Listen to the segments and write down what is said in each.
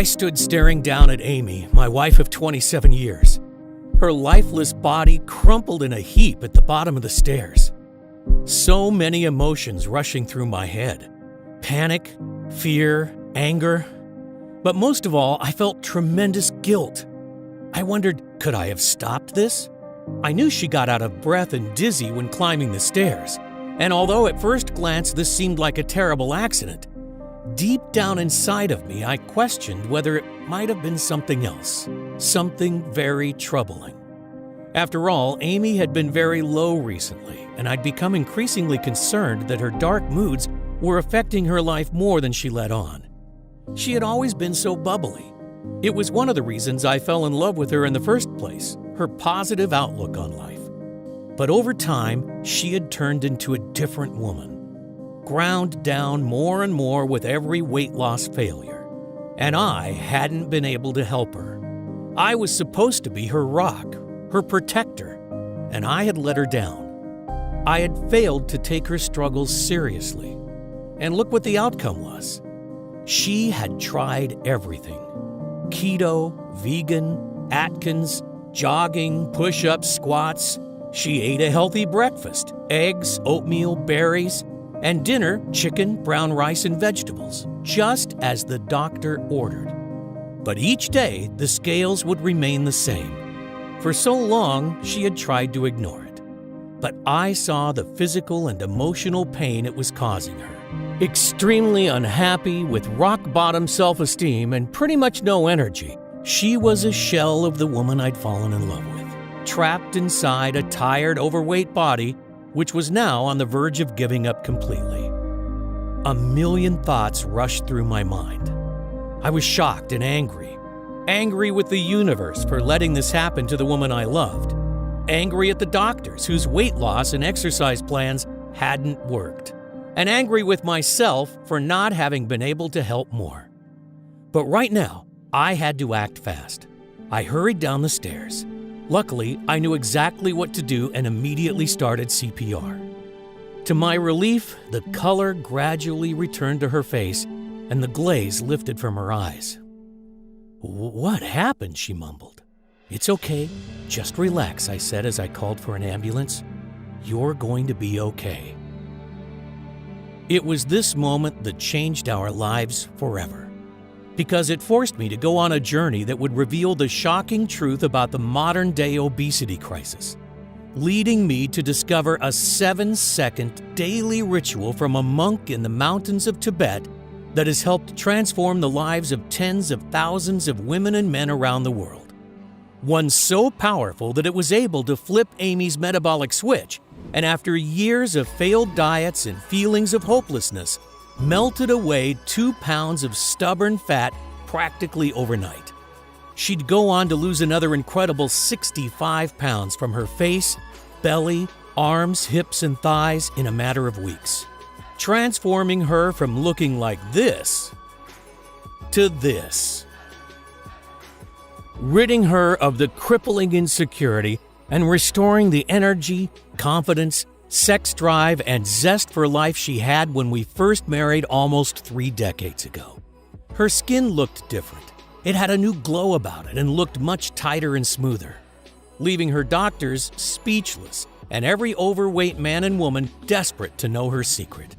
I stood staring down at Amy, my wife of 27 years. Her lifeless body crumpled in a heap at the bottom of the stairs. So many emotions rushing through my head. Panic, fear, anger. But most of all, I felt tremendous guilt. I wondered, could I have stopped this? I knew she got out of breath and dizzy when climbing the stairs. And although at first glance this seemed like a terrible accident, deep down inside of me I questioned whether it might have been something else, something very troubling. After all, Amy had been very low recently, and I'd become increasingly concerned that her dark moods were affecting her life more than she let on. She had always been so bubbly. It was one of the reasons I fell in love with her in the first place, her positive outlook on life. But over time, she had turned into a different woman, ground down more and more with every weight loss failure. And I hadn't been able to help her. I was supposed to be her rock, her protector, and I had let her down. I had failed to take her struggles seriously. And look what the outcome was. She had tried everything. Keto, vegan, Atkins, jogging, push-ups, squats. She ate a healthy breakfast, eggs, oatmeal, berries, and dinner, chicken, brown rice, and vegetables, just as the doctor ordered. But each day, the scales would remain the same. For so long, she had tried to ignore it. But I saw the physical and emotional pain it was causing her. Extremely unhappy, with rock-bottom self-esteem and pretty much no energy, she was a shell of the woman I'd fallen in love with, trapped inside a tired, overweight body, which was now on the verge of giving up completely. A million thoughts rushed through my mind. I was shocked and angry. Angry with the universe for letting this happen to the woman I loved. Angry at the doctors whose weight loss and exercise plans hadn't worked. And angry with myself for not having been able to help more. But right now, I had to act fast. I hurried down the stairs. Luckily, I knew exactly what to do and immediately started CPR. To my relief, the color gradually returned to her face and the glaze lifted from her eyes. "What happened?" she mumbled. "It's okay. Just relax," I said as I called for an ambulance. "You're going to be okay." It was this moment that changed our lives forever, because it forced me to go on a journey that would reveal the shocking truth about the modern-day obesity crisis, leading me to discover a 7-second daily ritual from a monk in the mountains of Tibet that has helped transform the lives of tens of thousands of women and men around the world. One so powerful that it was able to flip Amy's metabolic switch, and after years of failed diets and feelings of hopelessness, melted away 2 pounds of stubborn fat practically overnight. She'd go on to lose another incredible 65 pounds from her face, belly, arms, hips, and thighs in a matter of weeks, transforming her from looking like this to this, ridding her of the crippling insecurity and restoring the energy, confidence, sex drive, and zest for life she had when we first married almost 3 decades ago. Her skin looked different. It had a new glow about it and looked much tighter and smoother, leaving her doctors speechless and every overweight man and woman desperate to know her secret.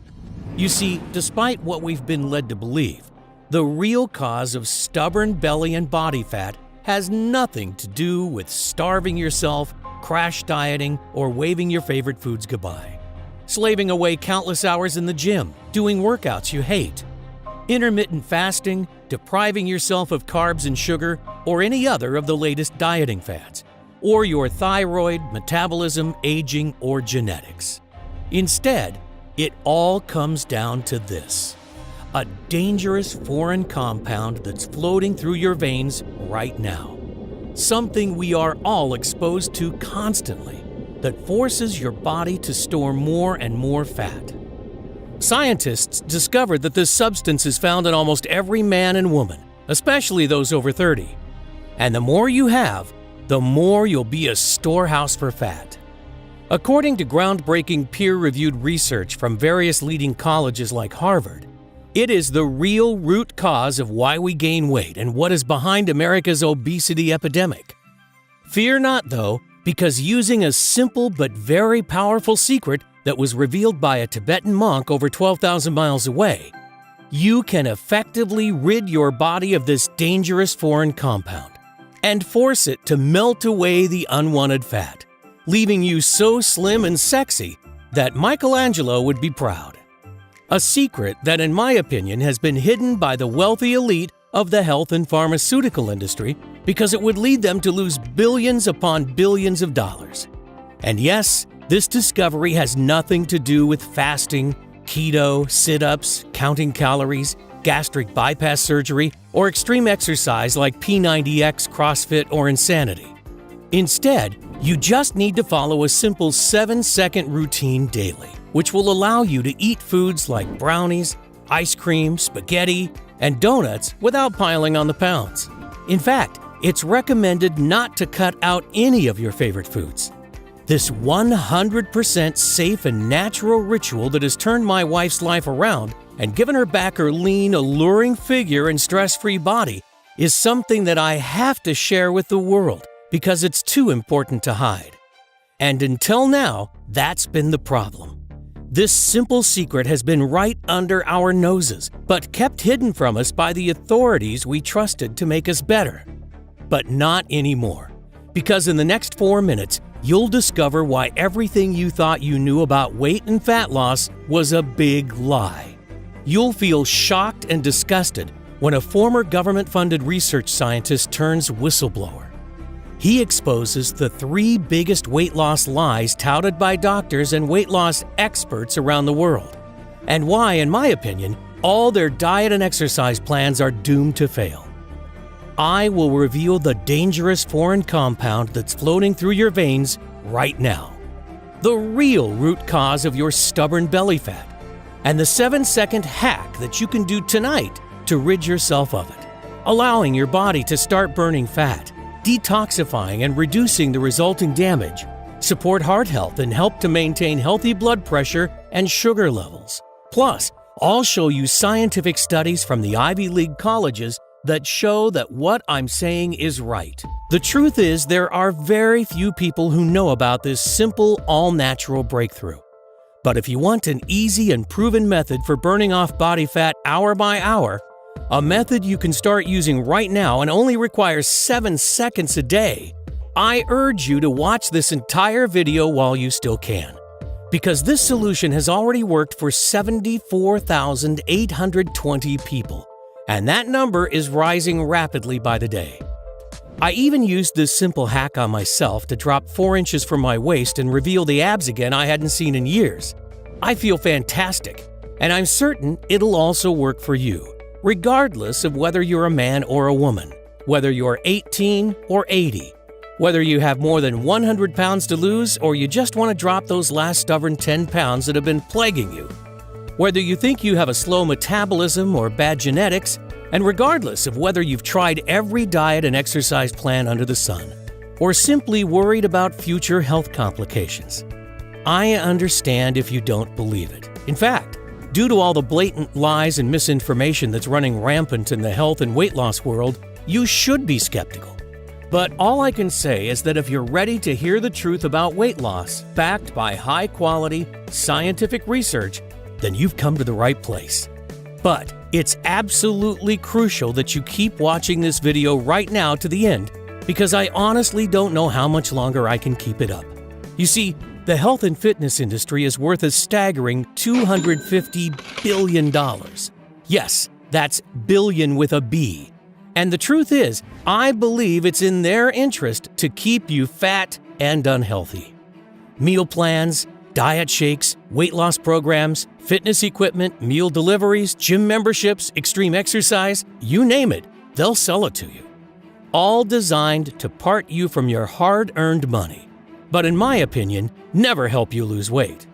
You see, despite what we've been led to believe, the real cause of stubborn belly and body fat has nothing to do with starving yourself, crash dieting, or waving your favorite foods goodbye, slaving away countless hours in the gym, doing workouts you hate, intermittent fasting, depriving yourself of carbs and sugar, or any other of the latest dieting fads, or your thyroid, metabolism, aging, or genetics. Instead, it all comes down to this: a dangerous foreign compound that's floating through your veins right now. Something we are all exposed to constantly that forces your body to store more and more fat. Scientists discovered that this substance is found in almost every man and woman, especially those over 30. And the more you have, the more you'll be a storehouse for fat. According to groundbreaking peer-reviewed research from various leading colleges like Harvard, It is the real root cause of why we gain weight and what is behind America's obesity epidemic. Fear not, though, because using a simple but very powerful secret that was revealed by a Tibetan monk over 12,000 miles away, you can effectively rid your body of this dangerous foreign compound and force it to melt away the unwanted fat, leaving you so slim and sexy that Michelangelo would be proud. A secret that, in my opinion, has been hidden by the wealthy elite of the health and pharmaceutical industry because it would lead them to lose billions upon billions of dollars. And yes, this discovery has nothing to do with fasting, keto, sit-ups, counting calories, gastric bypass surgery, or extreme exercise like P90X, CrossFit, or insanity. Instead, you just need to follow a simple 7-second routine daily, which will allow you to eat foods like brownies, ice cream, spaghetti, and donuts without piling on the pounds. In fact, it's recommended not to cut out any of your favorite foods. This 100% safe and natural ritual that has turned my wife's life around and given her back her lean, alluring figure and stress-free body is something that I have to share with the world because it's too important to hide. And until now, that's been the problem. This simple secret has been right under our noses, but kept hidden from us by the authorities we trusted to make us better. But not anymore, because in the next 4 minutes, you'll discover why everything you thought you knew about weight and fat loss was a big lie. You'll feel shocked and disgusted when a former government-funded research scientist turns whistleblower. He exposes the 3 biggest weight loss lies touted by doctors and weight loss experts around the world, and why, in my opinion, all their diet and exercise plans are doomed to fail. I will reveal the dangerous foreign compound that's floating through your veins right now, the real root cause of your stubborn belly fat, and the 7-second hack that you can do tonight to rid yourself of it, allowing your body to start burning fat, detoxifying and reducing the resulting damage, support heart health, and help to maintain healthy blood pressure and sugar levels. Plus, I'll show you scientific studies from the Ivy League colleges that show that what I'm saying is right. The truth is, there are very few people who know about this simple, all-natural breakthrough. But if you want an easy and proven method for burning off body fat hour by hour, a method you can start using right now and only requires 7 seconds a day, I urge you to watch this entire video while you still can. Because this solution has already worked for 74,820 people, and that number is rising rapidly by the day. I even used this simple hack on myself to drop 4 inches from my waist and reveal the abs again I hadn't seen in years. I feel fantastic, and I'm certain it'll also work for you, regardless of whether you're a man or a woman, whether you're 18 or 80, whether you have more than 100 pounds to lose or you just want to drop those last stubborn 10 pounds that have been plaguing you, whether you think you have a slow metabolism or bad genetics, and regardless of whether you've tried every diet and exercise plan under the sun, or simply worried about future health complications. I understand if you don't believe it. In fact, due to all the blatant lies and misinformation that's running rampant in the health and weight loss world, you should be skeptical. But all I can say is that if you're ready to hear the truth about weight loss, backed by high-quality, scientific research, then you've come to the right place. But it's absolutely crucial that you keep watching this video right now to the end, because I honestly don't know how much longer I can keep it up. You see, the health and fitness industry is worth a staggering $250 billion. Yes, that's billion with a B. And the truth is, I believe it's in their interest to keep you fat and unhealthy. Meal plans, diet shakes, weight loss programs, fitness equipment, meal deliveries, gym memberships, extreme exercise, you name it, they'll sell it to you. All designed to part you from your hard-earned money. But in my opinion, never help you lose weight.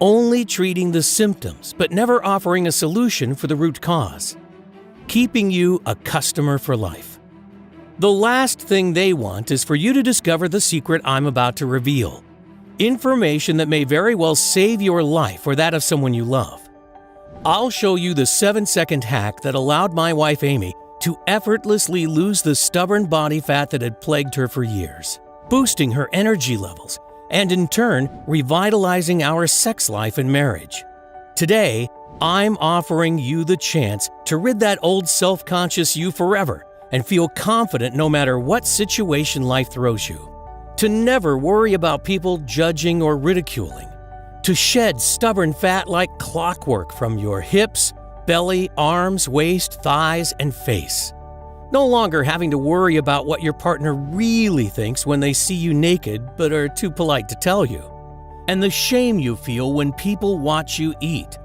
Only treating the symptoms, but never offering a solution for the root cause. Keeping you a customer for life. The last thing they want is for you to discover the secret I'm about to reveal. Information that may very well save your life or that of someone you love. I'll show you the 7-second hack that allowed my wife Amy to effortlessly lose the stubborn body fat that had plagued her for years, boosting her energy levels, and in turn, revitalizing our sex life and marriage. Today, I'm offering you the chance to rid that old self-conscious you forever and feel confident no matter what situation life throws you. To never worry about people judging or ridiculing. To shed stubborn fat like clockwork from your hips, belly, arms, waist, thighs, and face. No longer having to worry about what your partner really thinks when they see you naked but are too polite to tell you. And the shame you feel when people watch you eat.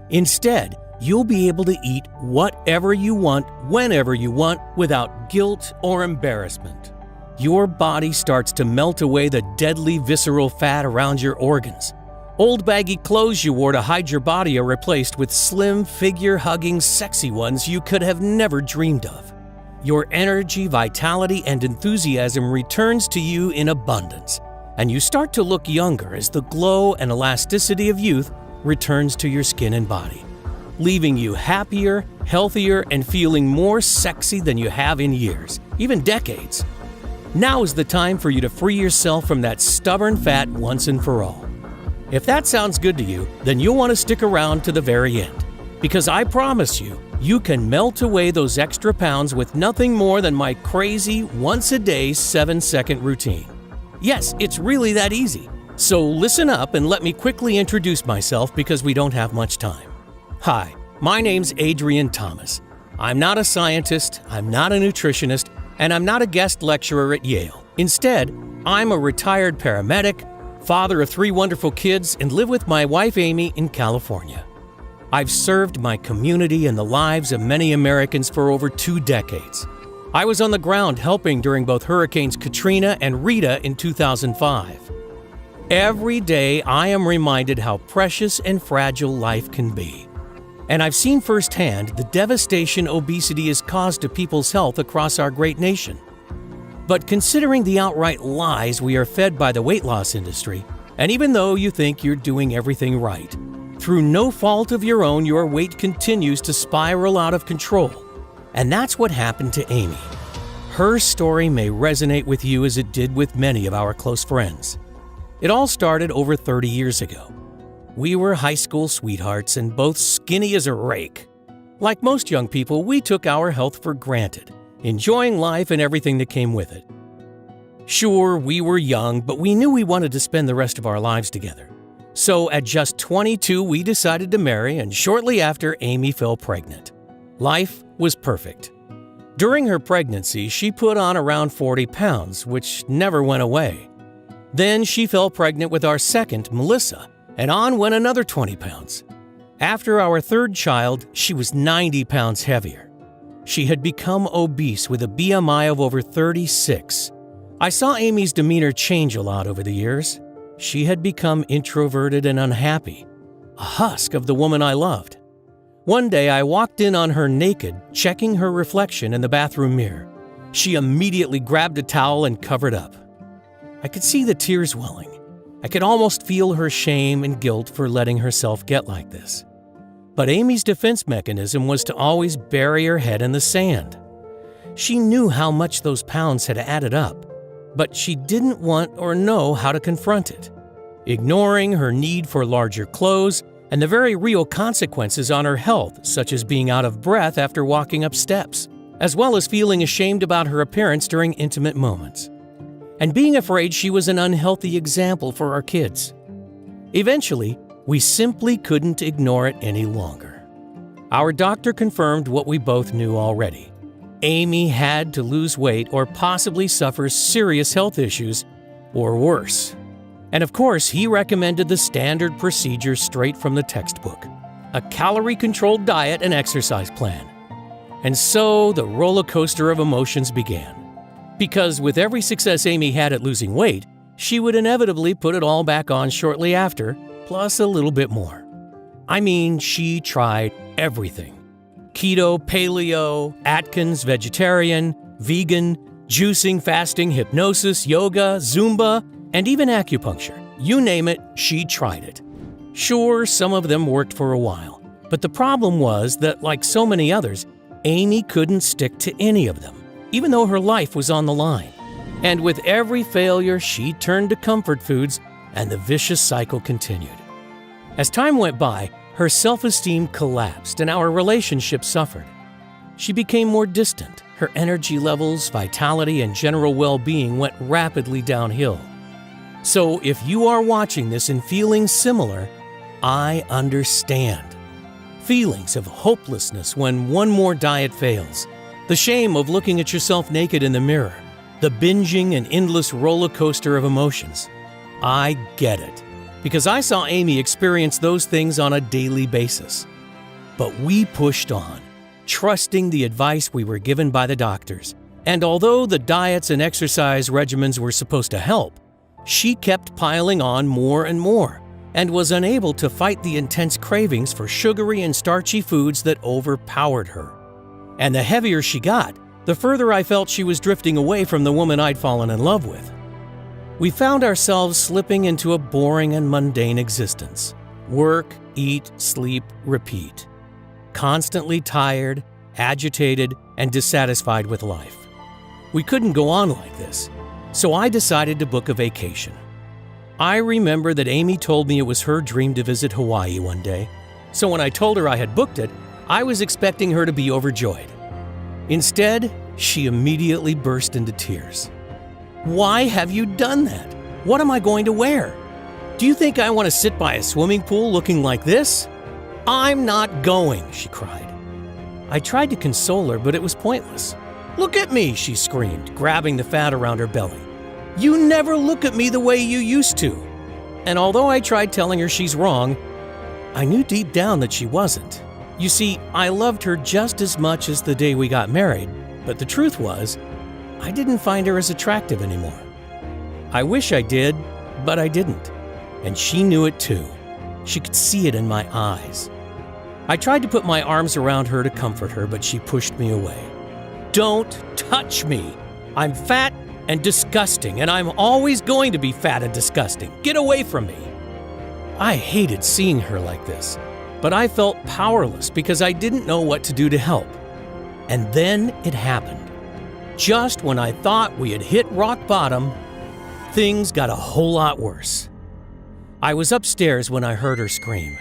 Instead, you'll be able to eat whatever you want, whenever you want, without guilt or embarrassment. Your body starts to melt away the deadly visceral fat around your organs. Old baggy clothes you wore to hide your body are replaced with slim, figure-hugging, sexy ones you could have never dreamed of. Your energy, vitality, and enthusiasm returns to you in abundance, and you start to look younger as the glow and elasticity of youth returns to your skin and body, leaving you happier, healthier, and feeling more sexy than you have in years, even decades. Now is the time for you to free yourself from that stubborn fat once and for all. If that sounds good to you, then you'll want to stick around to the very end, because I promise you, you can melt away those extra pounds with nothing more than my crazy once-a-day 7-second routine. Yes, it's really that easy. So listen up and let me quickly introduce myself because we don't have much time. Hi, my name's Adrian Thomas. I'm not a scientist, I'm not a nutritionist, and I'm not a guest lecturer at Yale. Instead, I'm a retired paramedic, father of 3 wonderful kids, and live with my wife Amy in California. I've served my community and the lives of many Americans for over 2 decades. I was on the ground helping during both Hurricanes Katrina and Rita in 2005. Every day, I am reminded how precious and fragile life can be. And I've seen firsthand the devastation obesity has caused to people's health across our great nation. But considering the outright lies we are fed by the weight loss industry, and even though you think you're doing everything right, through no fault of your own, your weight continues to spiral out of control. And that's what happened to Amy. Her story may resonate with you as it did with many of our close friends. It all started over 30 years ago. We were high school sweethearts and both skinny as a rake. Like most young people, we took our health for granted, enjoying life and everything that came with it. Sure, we were young, but we knew we wanted to spend the rest of our lives together. So at just 22, we decided to marry, and shortly after, Amy fell pregnant. Life was perfect. During her pregnancy, she put on around 40 pounds, which never went away. Then she fell pregnant with our second, Melissa, and on went another 20 pounds. After our third child, she was 90 pounds heavier. She had become obese with a BMI of over 36. I saw Amy's demeanor change a lot over the years. She had become introverted and unhappy, a husk of the woman I loved. One day I walked in on her naked, checking her reflection in the bathroom mirror. She immediately grabbed a towel and covered up. I could see the tears welling. I could almost feel her shame and guilt for letting herself get like this. But Amy's defense mechanism was to always bury her head in the sand. She knew how much those pounds had added up, but she didn't want or know how to confront it, ignoring her need for larger clothes and the very real consequences on her health, such as being out of breath after walking up steps, as well as feeling ashamed about her appearance during intimate moments, and being afraid she was an unhealthy example for our kids. Eventually, we simply couldn't ignore it any longer. Our doctor confirmed what we both knew already. Amy had to lose weight or possibly suffer serious health issues, or worse. And of course, he recommended the standard procedure straight from the textbook, a calorie-controlled diet and exercise plan. And so the roller coaster of emotions began. Because with every success Amy had at losing weight, she would inevitably put it all back on shortly after, plus a little bit more. I mean, she tried everything. Keto, paleo, Atkins, vegetarian, vegan, juicing, fasting, hypnosis, yoga, Zumba, and even acupuncture. You name it, she tried it. Sure, some of them worked for a while, But the problem was that, like so many others, Amy couldn't stick to any of them, even though her life was on the line. And with every failure, she turned to comfort foods, and the vicious cycle continued. As time went by, her self-esteem collapsed and our relationship suffered. She became more distant. Her energy levels, vitality, and general well-being went rapidly downhill. So if you are watching this and feeling similar, I understand. Feelings of hopelessness when one more diet fails, the shame of looking at yourself naked in the mirror, the binging and endless roller coaster of emotions. I get it, because I saw Amy experience those things on a daily basis. But we pushed on, trusting the advice we were given by the doctors. And although the diets and exercise regimens were supposed to help, she kept piling on more and more, and was unable to fight the intense cravings for sugary and starchy foods that overpowered her. And the heavier she got, the further I felt she was drifting away from the woman I'd fallen in love with. We found ourselves slipping into a boring and mundane existence. Work, eat, sleep, repeat. Constantly tired, agitated, and dissatisfied with life. We couldn't go on like this, so I decided to book a vacation. I remember that Amy told me it was her dream to visit Hawaii one day, so when I told her I had booked it, I was expecting her to be overjoyed. Instead, she immediately burst into tears. "Why have you done that? What am I going to wear? Do you think I want to sit by a swimming pool looking like this? I'm not going," she cried. I tried to console her, but it was pointless. "Look at me," she screamed, grabbing the fat around her belly. "You never look at me the way you used to." And although I tried telling her she's wrong, I knew deep down that she wasn't. You see, I loved her just as much as the day we got married, but the truth was, I didn't find her as attractive anymore. I wish I did, but I didn't. And she knew it too. She could see it in my eyes. I tried to put my arms around her to comfort her, but she pushed me away. "Don't touch me! I'm fat and disgusting, and I'm always going to be fat and disgusting. Get away from me!" I hated seeing her like this, but I felt powerless because I didn't know what to do to help. And then it happened. Just when I thought we had hit rock bottom, things got a whole lot worse. I was upstairs when I heard her scream.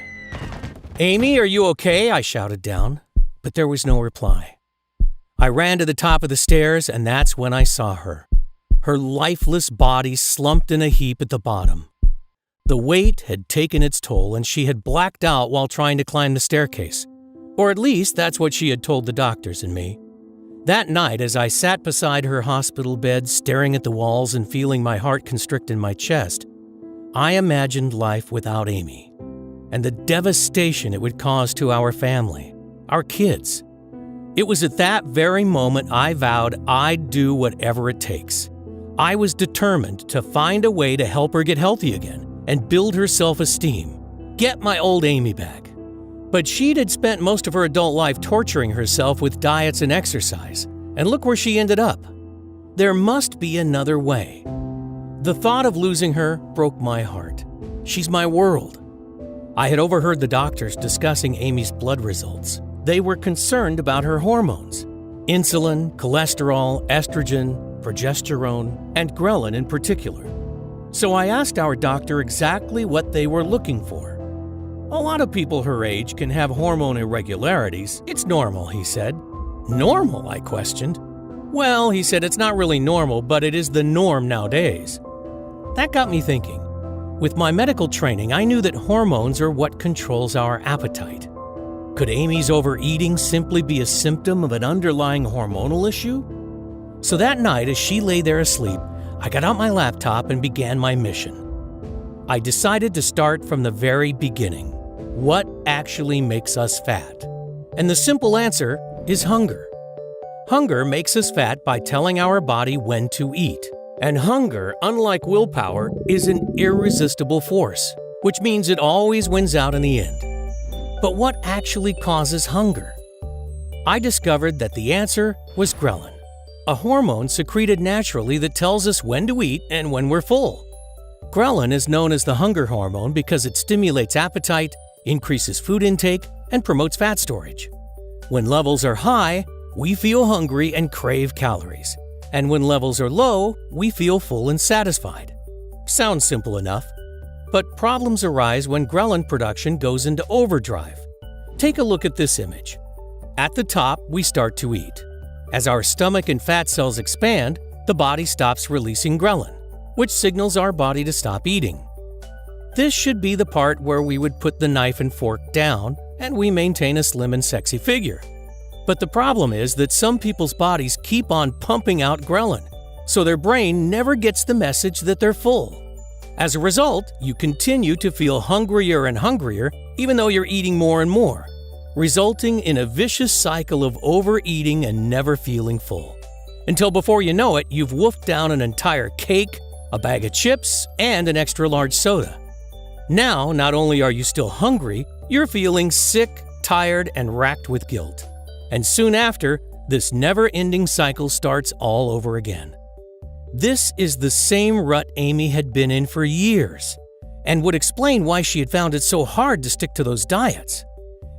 "Amy, are you okay?" I shouted down, but there was no reply. I ran to the top of the stairs, and that's when I saw her. Her lifeless body slumped in a heap at the bottom. The weight had taken its toll, and she had blacked out while trying to climb the staircase. Or at least that's what she had told the doctors and me. That night, as I sat beside her hospital bed, staring at the walls and feeling my heart constrict in my chest, I imagined life without Amy, and the devastation it would cause to our family, our kids. It was at that very moment I vowed I'd do whatever it takes. I was determined to find a way to help her get healthy again and build her self-esteem, get my old Amy back. But she'd had spent most of her adult life torturing herself with diets and exercise, and look where she ended up. There must be another way. The thought of losing her broke my heart. She's my world. I had overheard the doctors discussing Amy's blood results. They were concerned about her hormones: insulin, cholesterol, estrogen, progesterone, and ghrelin in particular. So I asked our doctor exactly what they were looking for. "A lot of people her age can have hormone irregularities. It's normal," he said. "Normal?" I questioned. "Well," he said, "it's not really normal, but it is the norm nowadays." That got me thinking. With my medical training, I knew that hormones are what controls our appetite. Could Amy's overeating simply be a symptom of an underlying hormonal issue? So that night, as she lay there asleep, I got out my laptop and began my mission. I decided to start from the very beginning. What actually makes us fat? And the simple answer is hunger. Hunger makes us fat by telling our body when to eat. And hunger, unlike willpower, is an irresistible force, which means it always wins out in the end. But what actually causes hunger? I discovered that the answer was ghrelin, a hormone secreted naturally that tells us when to eat and when we're full. Ghrelin is known as the hunger hormone because it stimulates appetite, increases food intake, and promotes fat storage. When levels are high, we feel hungry and crave calories. And when levels are low, we feel full and satisfied. Sounds simple enough. But problems arise when ghrelin production goes into overdrive. Take a look at this image. At the top, we start to eat. As our stomach and fat cells expand, the body stops releasing ghrelin, which signals our body to stop eating. This should be the part where we would put the knife and fork down and we maintain a slim and sexy figure. But the problem is that some people's bodies keep on pumping out ghrelin, so their brain never gets the message that they're full. As a result, you continue to feel hungrier and hungrier even though you're eating more and more, resulting in a vicious cycle of overeating and never feeling full. Until before you know it, you've wolfed down an entire cake, a bag of chips, and an extra large soda. Now, not only are you still hungry, you're feeling sick, tired, and racked with guilt. And soon after, this never-ending cycle starts all over again. This is the same rut Amy had been in for years, and would explain why she had found it so hard to stick to those diets.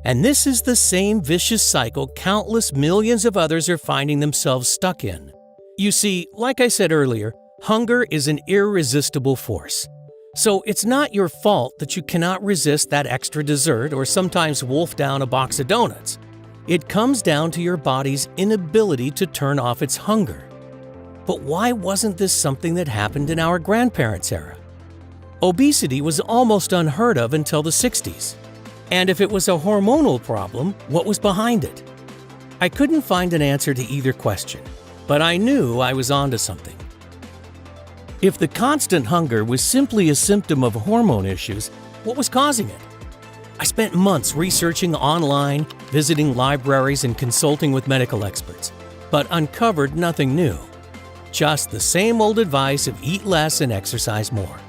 And this is the same vicious cycle countless millions of others are finding themselves stuck in. You see, like I said earlier, hunger is an irresistible force. So it's not your fault that you cannot resist that extra dessert or sometimes wolf down a box of donuts. It comes down to your body's inability to turn off its hunger. But why wasn't this something that happened in our grandparents' era? Obesity was almost unheard of until the 60s. And if it was a hormonal problem, what was behind it? I couldn't find an answer to either question, but I knew I was onto something. If the constant hunger was simply a symptom of hormone issues, what was causing it? I spent months researching online, visiting libraries, and consulting with medical experts, but uncovered nothing new. Just the same old advice of eat less and exercise more.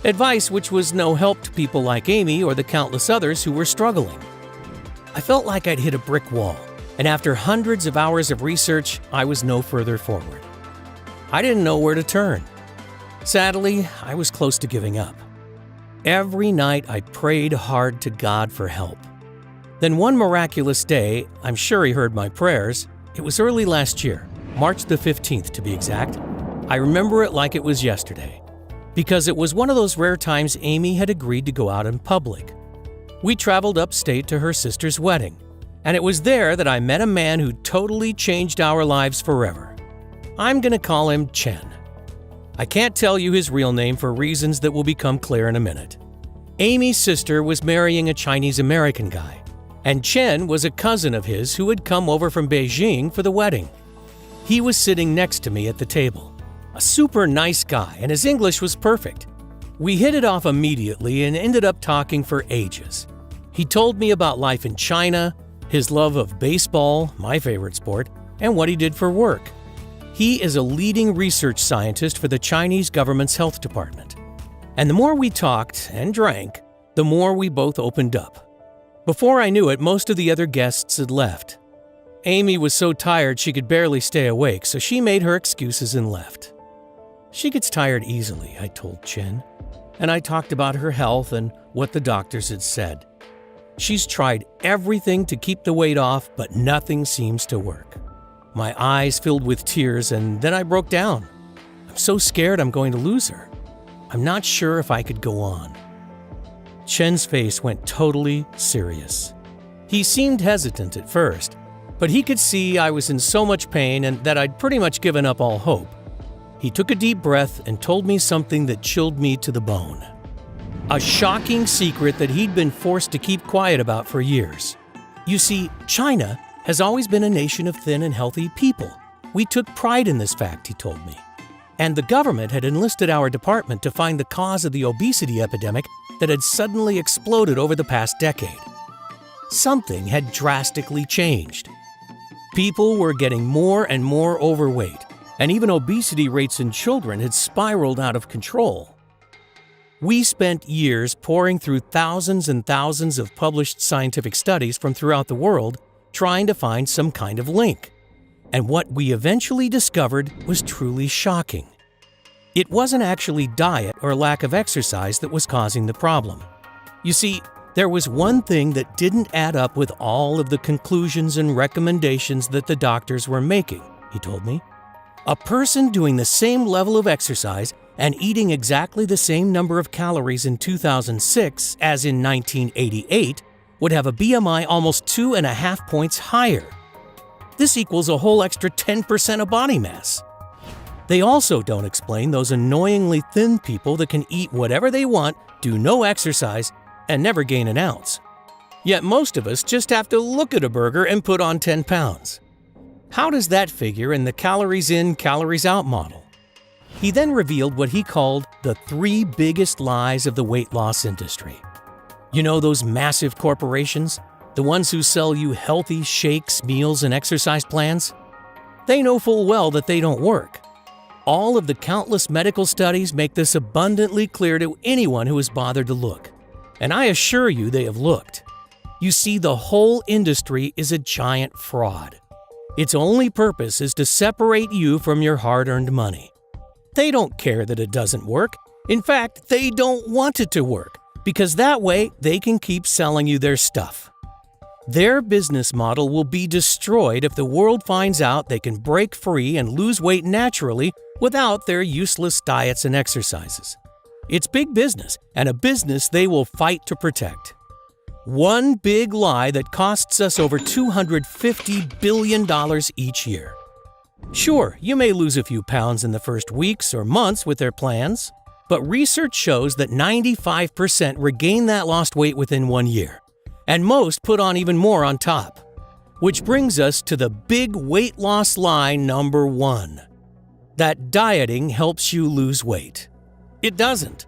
Advice which was no help to people like Amy or the countless others who were struggling. I felt like I'd hit a brick wall, and after hundreds of hours of research, I was no further forward. I didn't know where to turn. Sadly, I was close to giving up. Every night I prayed hard to God for help. Then one miraculous day, I'm sure He heard my prayers. It was early last year, March the 15th to be exact. I remember it like it was yesterday, because it was one of those rare times Amy had agreed to go out in public. We traveled upstate to her sister's wedding, and it was there that I met a man who totally changed our lives forever. I'm going to call him Chen. I can't tell you his real name for reasons that will become clear in a minute. Amy's sister was marrying a Chinese-American guy, and Chen was a cousin of his who had come over from Beijing for the wedding. He was sitting next to me at the table. A super nice guy, and his English was perfect. We hit it off immediately and ended up talking for ages. He told me about life in China, his love of baseball, my favorite sport, and what he did for work. He is a leading research scientist for the Chinese government's health department. And the more we talked and drank, the more we both opened up. Before I knew it, most of the other guests had left. Amy was so tired she could barely stay awake, so she made her excuses and left. She gets tired easily, I told Chen, and I talked about her health and what the doctors had said. She's tried everything to keep the weight off, but nothing seems to work. My eyes filled with tears, and then I broke down. I'm so scared I'm going to lose her. I'm not sure if I could go on. Chen's face went totally serious. He seemed hesitant at first, but he could see I was in so much pain and that I'd pretty much given up all hope. He took a deep breath and told me something that chilled me to the bone. A shocking secret that he'd been forced to keep quiet about for years. You see, China has always been a nation of thin and healthy people. We took pride in this fact, he told me. And the government had enlisted our department to find the cause of the obesity epidemic that had suddenly exploded over the past decade. Something had drastically changed. People were getting more and more overweight, and even obesity rates in children had spiraled out of control. We spent years poring through thousands and thousands of published scientific studies from throughout the world trying to find some kind of link. And what we eventually discovered was truly shocking. It wasn't actually diet or lack of exercise that was causing the problem. You see, There was one thing that didn't add up with all of the conclusions and recommendations that the doctors were making, he told me. A person doing the same level of exercise and eating exactly the same number of calories in 2006 as in 1988 would have a BMI almost 2.5 points higher. This equals a whole extra 10% of body mass. They also don't explain those annoyingly thin people that can eat whatever they want, do no exercise, and never gain an ounce. Yet most of us just have to look at a burger and put on 10 pounds. How does that figure in the calories in, calories out model? He then revealed what he called the 3 biggest lies of the weight loss industry. You know those massive corporations? The ones who sell you healthy shakes, meals, and exercise plans? They know full well that they don't work. All of the countless medical studies make this abundantly clear to anyone who has bothered to look. And I assure you they have looked. You see, the whole industry is a giant fraud. Its only purpose is to separate you from your hard-earned money. They don't care that it doesn't work. In fact, they don't want it to work, because that way they can keep selling you their stuff. Their business model will be destroyed if the world finds out they can break free and lose weight naturally without their useless diets and exercises. It's big business, and a business they will fight to protect. One big lie that costs us over $250 billion each year. Sure, you may lose a few pounds in the first weeks or months with their plans, but research shows that 95% regain that lost weight within 1 year, and most put on even more on top. Which brings us to the big weight loss lie number 1, that dieting helps you lose weight. It doesn't.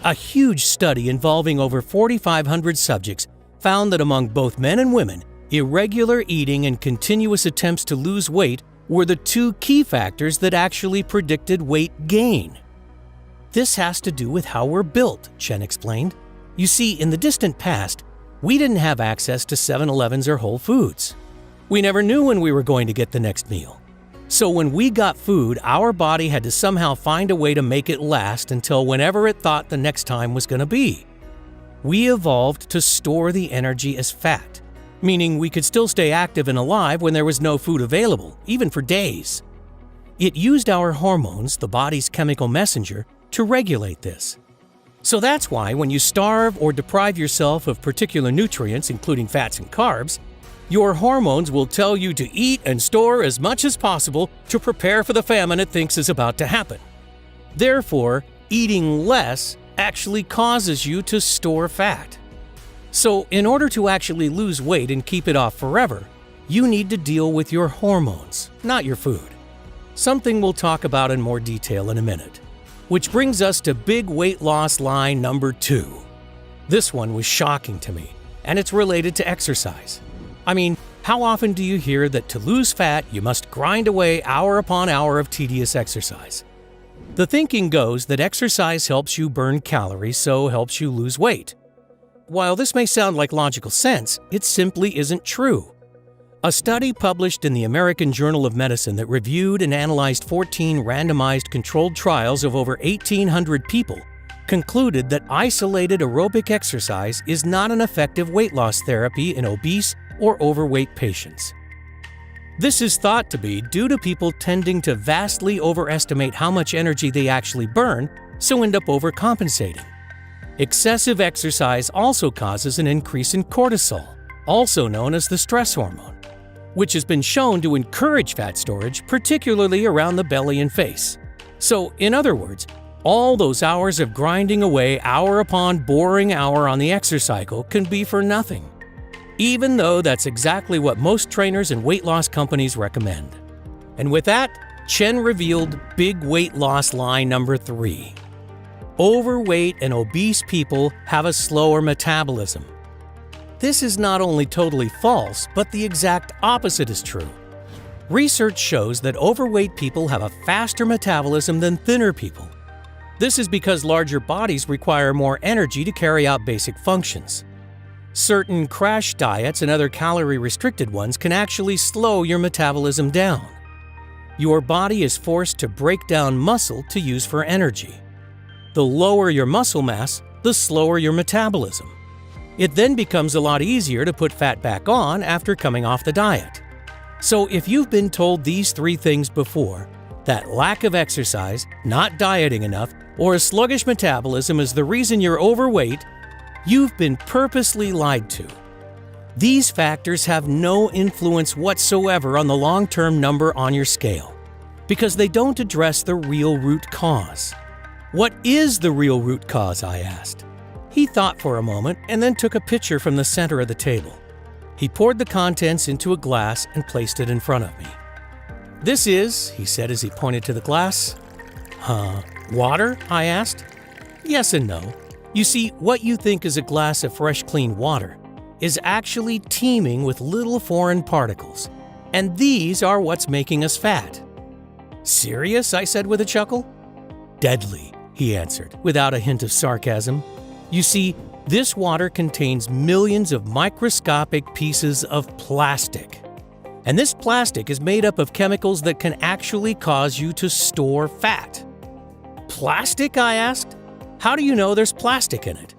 A huge study involving over 4,500 subjects found that among both men and women, irregular eating and continuous attempts to lose weight were the 2 key factors that actually predicted weight gain. This has to do with how we're built, Chen explained. You see, in the distant past, we didn't have access to 7-Elevens or Whole Foods. We never knew when we were going to get the next meal. So when we got food, our body had to somehow find a way to make it last until whenever it thought the next time was going to be. We evolved to store the energy as fat, meaning we could still stay active and alive when there was no food available, even for days. It used our hormones, the body's chemical messenger, to regulate this. So that's why when you starve or deprive yourself of particular nutrients, including fats and carbs, your hormones will tell you to eat and store as much as possible to prepare for the famine it thinks is about to happen. Therefore, eating less actually causes you to store fat. So, in order to actually lose weight and keep it off forever, you need to deal with your hormones, not your food. Something we'll talk about in more detail in a minute. Which brings us to big weight loss lie number 2. This one was shocking to me, and it's related to exercise. I mean, how often do you hear that to lose fat, you must grind away hour upon hour of tedious exercise? The thinking goes that exercise helps you burn calories, so helps you lose weight. While this may sound like logical sense, it simply isn't true. A study published in the American Journal of Medicine that reviewed and analyzed 14 randomized controlled trials of over 1,800 people concluded that isolated aerobic exercise is not an effective weight loss therapy in obese or overweight patients. This is thought to be due to people tending to vastly overestimate how much energy they actually burn, so end up overcompensating. Excessive exercise also causes an increase in cortisol, also known as the stress hormone, which has been shown to encourage fat storage, particularly around the belly and face. So, in other words, all those hours of grinding away hour upon boring hour on the exercise cycle can be for nothing, even though that's exactly what most trainers and weight loss companies recommend. And with that, Chen revealed big weight loss lie number 3. Overweight and obese people have a slower metabolism. This is not only totally false, but the exact opposite is true. Research shows that overweight people have a faster metabolism than thinner people. This is because larger bodies require more energy to carry out basic functions. Certain crash diets and other calorie-restricted ones can actually slow your metabolism down. Your body is forced to break down muscle to use for energy. The lower your muscle mass, the slower your metabolism. It then becomes a lot easier to put fat back on after coming off the diet. So if you've been told these 3 things before, that lack of exercise, not dieting enough, or a sluggish metabolism is the reason you're overweight, you've been purposely lied to. These factors have no influence whatsoever on the long-term number on your scale, because they don't address the real root cause. What is the real root cause, I asked. He thought for a moment and then took a picture from the center of the table. He poured the contents into a glass and placed it in front of me. "This is," he said as he pointed to the glass. Water?" I asked. "Yes and no. You see, what you think is a glass of fresh, clean water is actually teeming with little foreign particles, and these are what's making us fat." "Serious?" I said with a chuckle. "Deadly," he answered, without a hint of sarcasm. "You see, this water contains millions of microscopic pieces of plastic. And this plastic is made up of chemicals that can actually cause you to store fat." "Plastic?" I asked. "How do you know there's plastic in it?"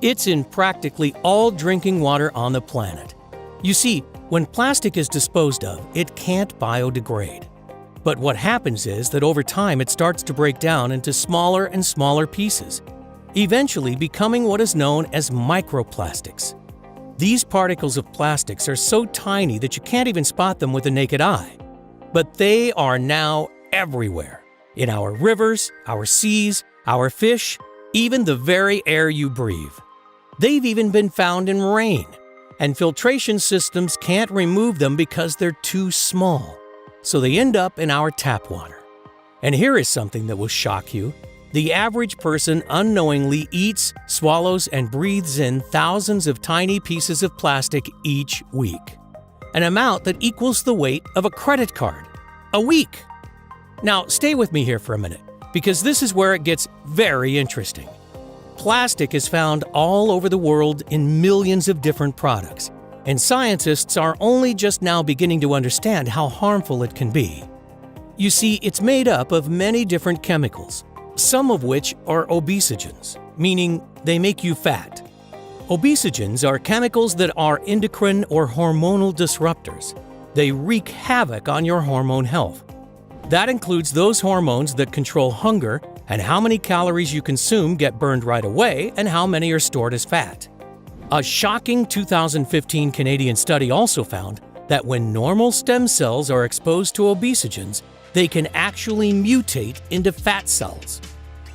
"It's in practically all drinking water on the planet. You see, when plastic is disposed of, it can't biodegrade. But what happens is that over time it starts to break down into smaller and smaller pieces, eventually becoming what is known as microplastics. These particles of plastics are so tiny that you can't even spot them with the naked eye. But they are now everywhere, in our rivers, our seas, our fish, even the very air you breathe. They've even been found in rain, and filtration systems can't remove them because they're too small, so they end up in our tap water. And here is something that will shock you. The average person unknowingly eats, swallows, and breathes in thousands of tiny pieces of plastic each week, an amount that equals the weight of a credit card a week. Now, stay with me here for a minute, because this is where it gets very interesting. Plastic is found all over the world in millions of different products, and scientists are only just now beginning to understand how harmful it can be. You see, it's made up of many different chemicals, some of which are obesogens, meaning they make you fat. Obesogens are chemicals that are endocrine or hormonal disruptors. They wreak havoc on your hormone health. That includes those hormones that control hunger and how many calories you consume get burned right away and how many are stored as fat. A shocking 2015 Canadian study also found that when normal stem cells are exposed to obesogens, they can actually mutate into fat cells.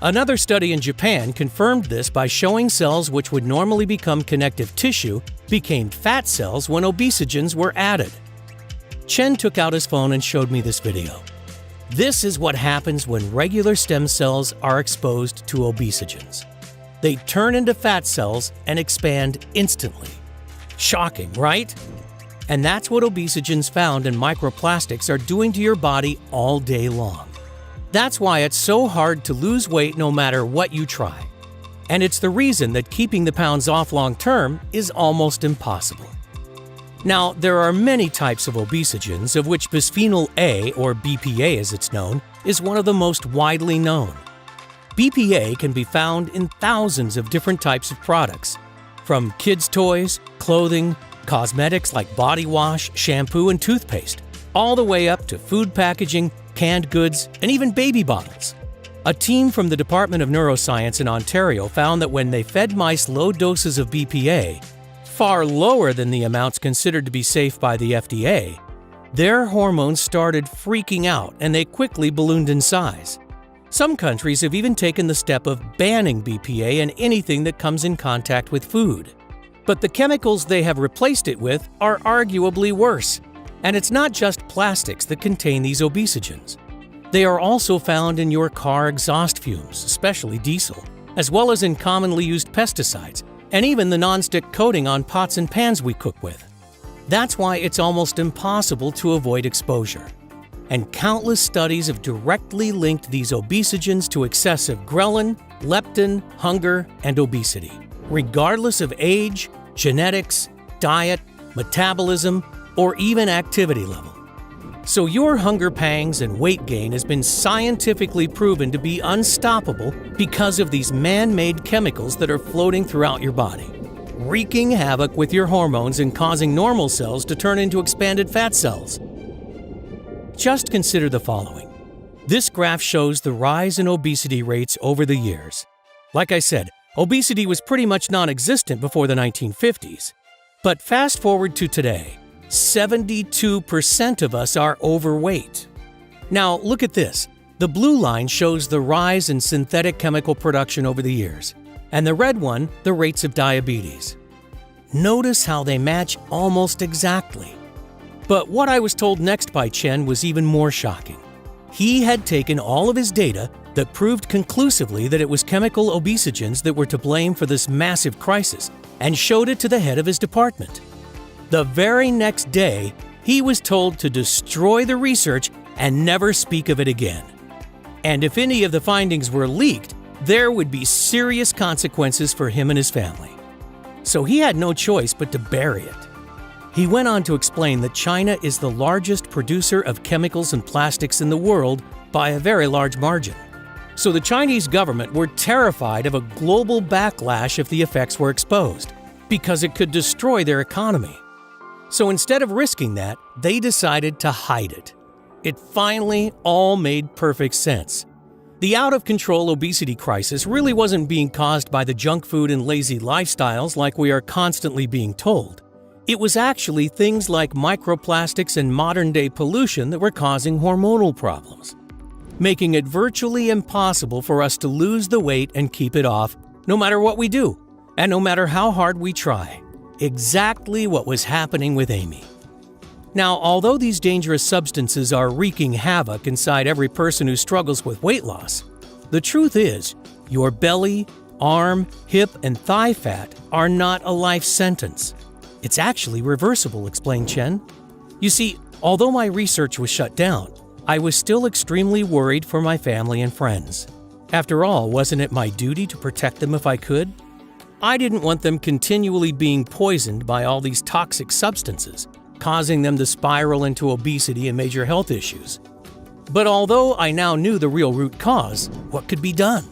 Another study in Japan confirmed this by showing cells which would normally become connective tissue became fat cells when obesogens were added. Chen took out his phone and showed me this video. This is what happens when regular stem cells are exposed to obesogens. They turn into fat cells and expand instantly. Shocking, right? And that's what obesogens found in microplastics are doing to your body all day long. That's why it's so hard to lose weight no matter what you try. And it's the reason that keeping the pounds off long term is almost impossible. Now, there are many types of obesogens, of which bisphenol A, or BPA as it's known, is one of the most widely known. BPA can be found in thousands of different types of products, from kids' toys, clothing, cosmetics like body wash, shampoo, and toothpaste, all the way up to food packaging, canned goods, and even baby bottles. A team from the Department of Neuroscience in Ontario found that when they fed mice low doses of BPA, far lower than the amounts considered to be safe by the FDA, their hormones started freaking out and they quickly ballooned in size. Some countries have even taken the step of banning BPA in anything that comes in contact with food. But the chemicals they have replaced it with are arguably worse. And it's not just plastics that contain these obesogens. They are also found in your car exhaust fumes, especially diesel, as well as in commonly used pesticides, and even the nonstick coating on pots and pans we cook with. That's why it's almost impossible to avoid exposure. And countless studies have directly linked these obesogens to excessive ghrelin, leptin, hunger, and obesity, regardless of age, genetics, diet, metabolism, or even activity level. So your hunger pangs and weight gain has been scientifically proven to be unstoppable because of these man-made chemicals that are floating throughout your body. wreaking havoc with your hormones and causing normal cells to turn into expanded fat cells. Just consider the following. This graph shows the rise in obesity rates over the years. Like I said, obesity was pretty much non-existent before the 1950s. But fast forward to today, 72% of us are overweight. Now, look at this. The blue line shows the rise in synthetic chemical production over the years, and the red one, the rates of diabetes. Notice how they match almost exactly. But what I was told next by Chen was even more shocking. He had taken all of his data that proved conclusively that it was chemical obesogens that were to blame for this massive crisis and showed it to the head of his department. The very next day, he was told to destroy the research and never speak of it again. And if any of the findings were leaked, there would be serious consequences for him and his family. So he had no choice but to bury it. He went on to explain that China is the largest producer of chemicals and plastics in the world by a very large margin. So the Chinese government were terrified of a global backlash if the effects were exposed, because it could destroy their economy. So instead of risking that, they decided to hide it. It finally all made perfect sense. The out-of-control obesity crisis really wasn't being caused by the junk food and lazy lifestyles like we are constantly being told. It was actually things like microplastics and modern-day pollution that were causing hormonal problems, making it virtually impossible for us to lose the weight and keep it off, no matter what we do, and no matter how hard we try. Exactly what was happening with Amy. Now, although these dangerous substances are wreaking havoc inside every person who struggles with weight loss, the truth is, your belly, arm, hip, and thigh fat are not a life sentence. It's actually reversible, explained Chen. You see, although my research was shut down, I was still extremely worried for my family and friends. After all, wasn't it my duty to protect them if I could? I didn't want them continually being poisoned by all these toxic substances, causing them to spiral into obesity and major health issues. But although I now knew the real root cause, what could be done?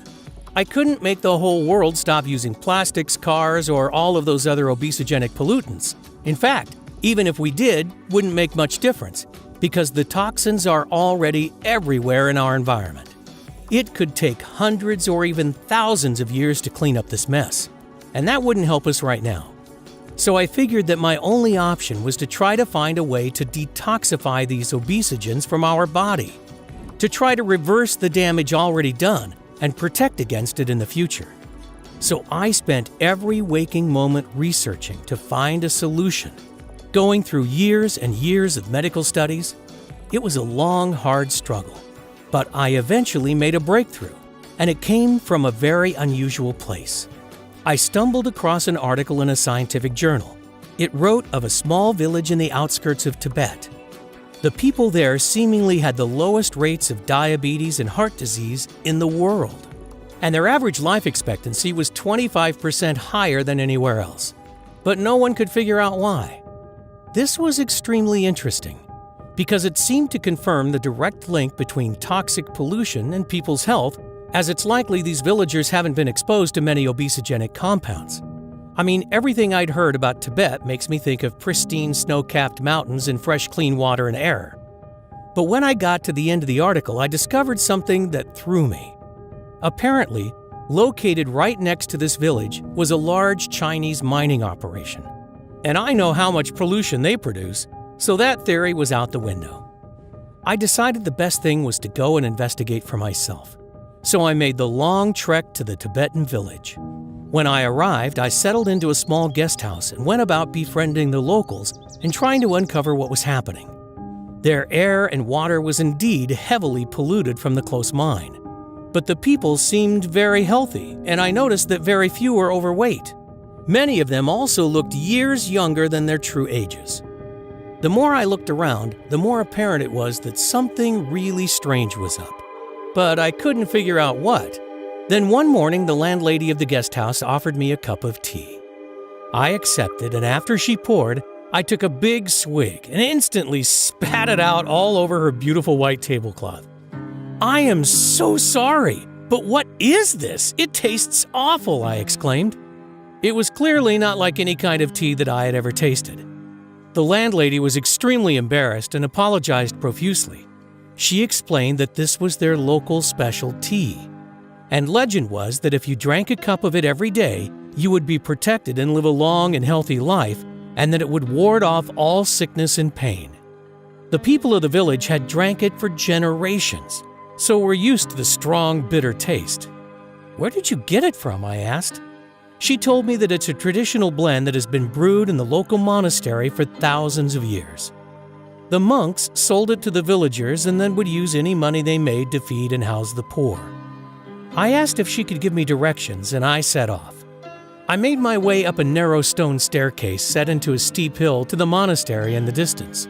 I couldn't make the whole world stop using plastics, cars, or all of those other obesogenic pollutants. In fact, even if we did, wouldn't make much difference, because the toxins are already everywhere in our environment. It could take hundreds or even thousands of years to clean up this mess, and that wouldn't help us right now. So I figured that my only option was to try to find a way to detoxify these obesogens from our body, to try to reverse the damage already done and protect against it in the future. So I spent every waking moment researching to find a solution, going through years and years of medical studies. It was a long, hard struggle, but I eventually made a breakthrough, and it came from a very unusual place. I stumbled across an article in a scientific journal. It wrote of a small village in the outskirts of Tibet. The people there seemingly had the lowest rates of diabetes and heart disease in the world, and their average life expectancy was 25% higher than anywhere else. But no one could figure out why. This was extremely interesting, because it seemed to confirm the direct link between toxic pollution and people's health, as it's likely these villagers haven't been exposed to many obesogenic compounds. I mean, everything I'd heard about Tibet makes me think of pristine snow-capped mountains and fresh, clean water and air. But when I got to the end of the article, I discovered something that threw me. Apparently, located right next to this village was a large Chinese mining operation. And I know how much pollution they produce, so that theory was out the window. I decided the best thing was to go and investigate for myself. So I made the long trek to the Tibetan village. When I arrived, I settled into a small guest house and went about befriending the locals and trying to uncover what was happening. Their air and water was indeed heavily polluted from the close mine. But the people seemed very healthy, and I noticed that very few were overweight. Many of them also looked years younger than their true ages. The more I looked around, the more apparent it was that something really strange was up. But I couldn't figure out what. Then one morning, the landlady of the guest house offered me a cup of tea. I accepted, and after she poured, I took a big swig and instantly spat it out all over her beautiful white tablecloth. "I am so sorry, but what is this? It tastes awful," I exclaimed. It was clearly not like any kind of tea that I had ever tasted. The landlady was extremely embarrassed and apologized profusely. She explained that this was their local special tea, and legend was that if you drank a cup of it every day, you would be protected and live a long and healthy life, and that it would ward off all sickness and pain. The people of the village had drank it for generations, so were used to the strong, bitter taste. "Where did you get it from?" I asked. She told me that it's a traditional blend that has been brewed in the local monastery for thousands of years. The monks sold it to the villagers and then would use any money they made to feed and house the poor. I asked if she could give me directions, and I set off. I made my way up a narrow stone staircase set into a steep hill to the monastery in the distance.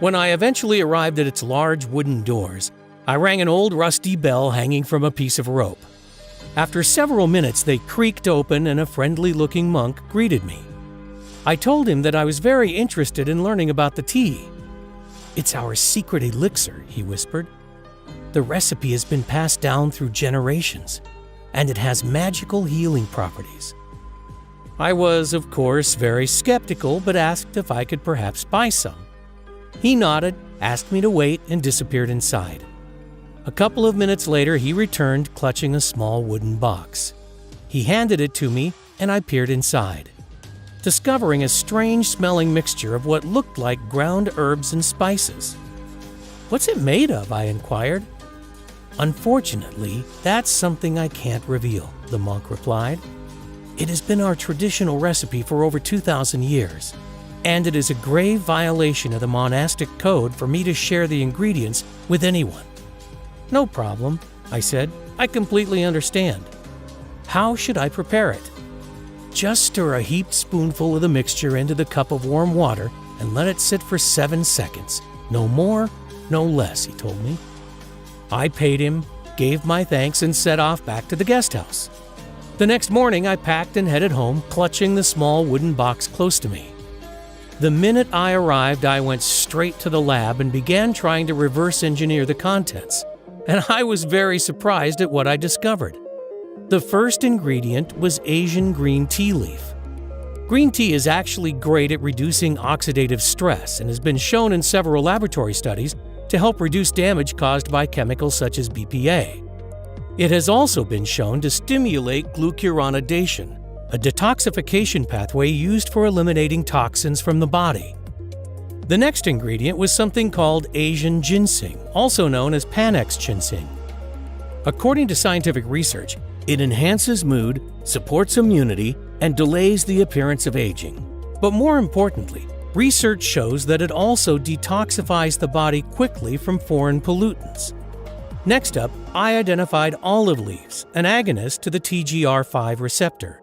When I eventually arrived at its large wooden doors, I rang an old rusty bell hanging from a piece of rope. After several minutes, they creaked open and a friendly-looking monk greeted me. I told him that I was very interested in learning about the tea. "It's our secret elixir," he whispered. "The recipe has been passed down through generations, and it has magical healing properties." I was, of course, very skeptical, but asked if I could perhaps buy some. He nodded, asked me to wait, and disappeared inside. A couple of minutes later, he returned, clutching a small wooden box. He handed it to me, and I peered inside, discovering a strange-smelling mixture of what looked like ground herbs and spices. "What's it made of?" I inquired. "Unfortunately, that's something I can't reveal," the monk replied. "It has been our traditional recipe for over 2,000 years, and it is a grave violation of the monastic code for me to share the ingredients with anyone." "No problem," I said. "I completely understand. How should I prepare it?" "Just stir a heaped spoonful of the mixture into the cup of warm water and let it sit for 7 seconds. No more, no less," he told me. I paid him, gave my thanks, and set off back to the guest house. The next morning, I packed and headed home, clutching the small wooden box close to me. The minute I arrived, I went straight to the lab and began trying to reverse engineer the contents, and I was very surprised at what I discovered. The first ingredient was Asian green tea leaf. Green tea is actually great at reducing oxidative stress and has been shown in several laboratory studies to help reduce damage caused by chemicals such as BPA. It has also been shown to stimulate glucuronidation, a detoxification pathway used for eliminating toxins from the body. The next ingredient was something called Asian ginseng, also known as Panax ginseng. According to scientific research, it enhances mood, supports immunity, and delays the appearance of aging. But more importantly, research shows that it also detoxifies the body quickly from foreign pollutants. Next up, I identified olive leaves, an agonist to the TGR5 receptor.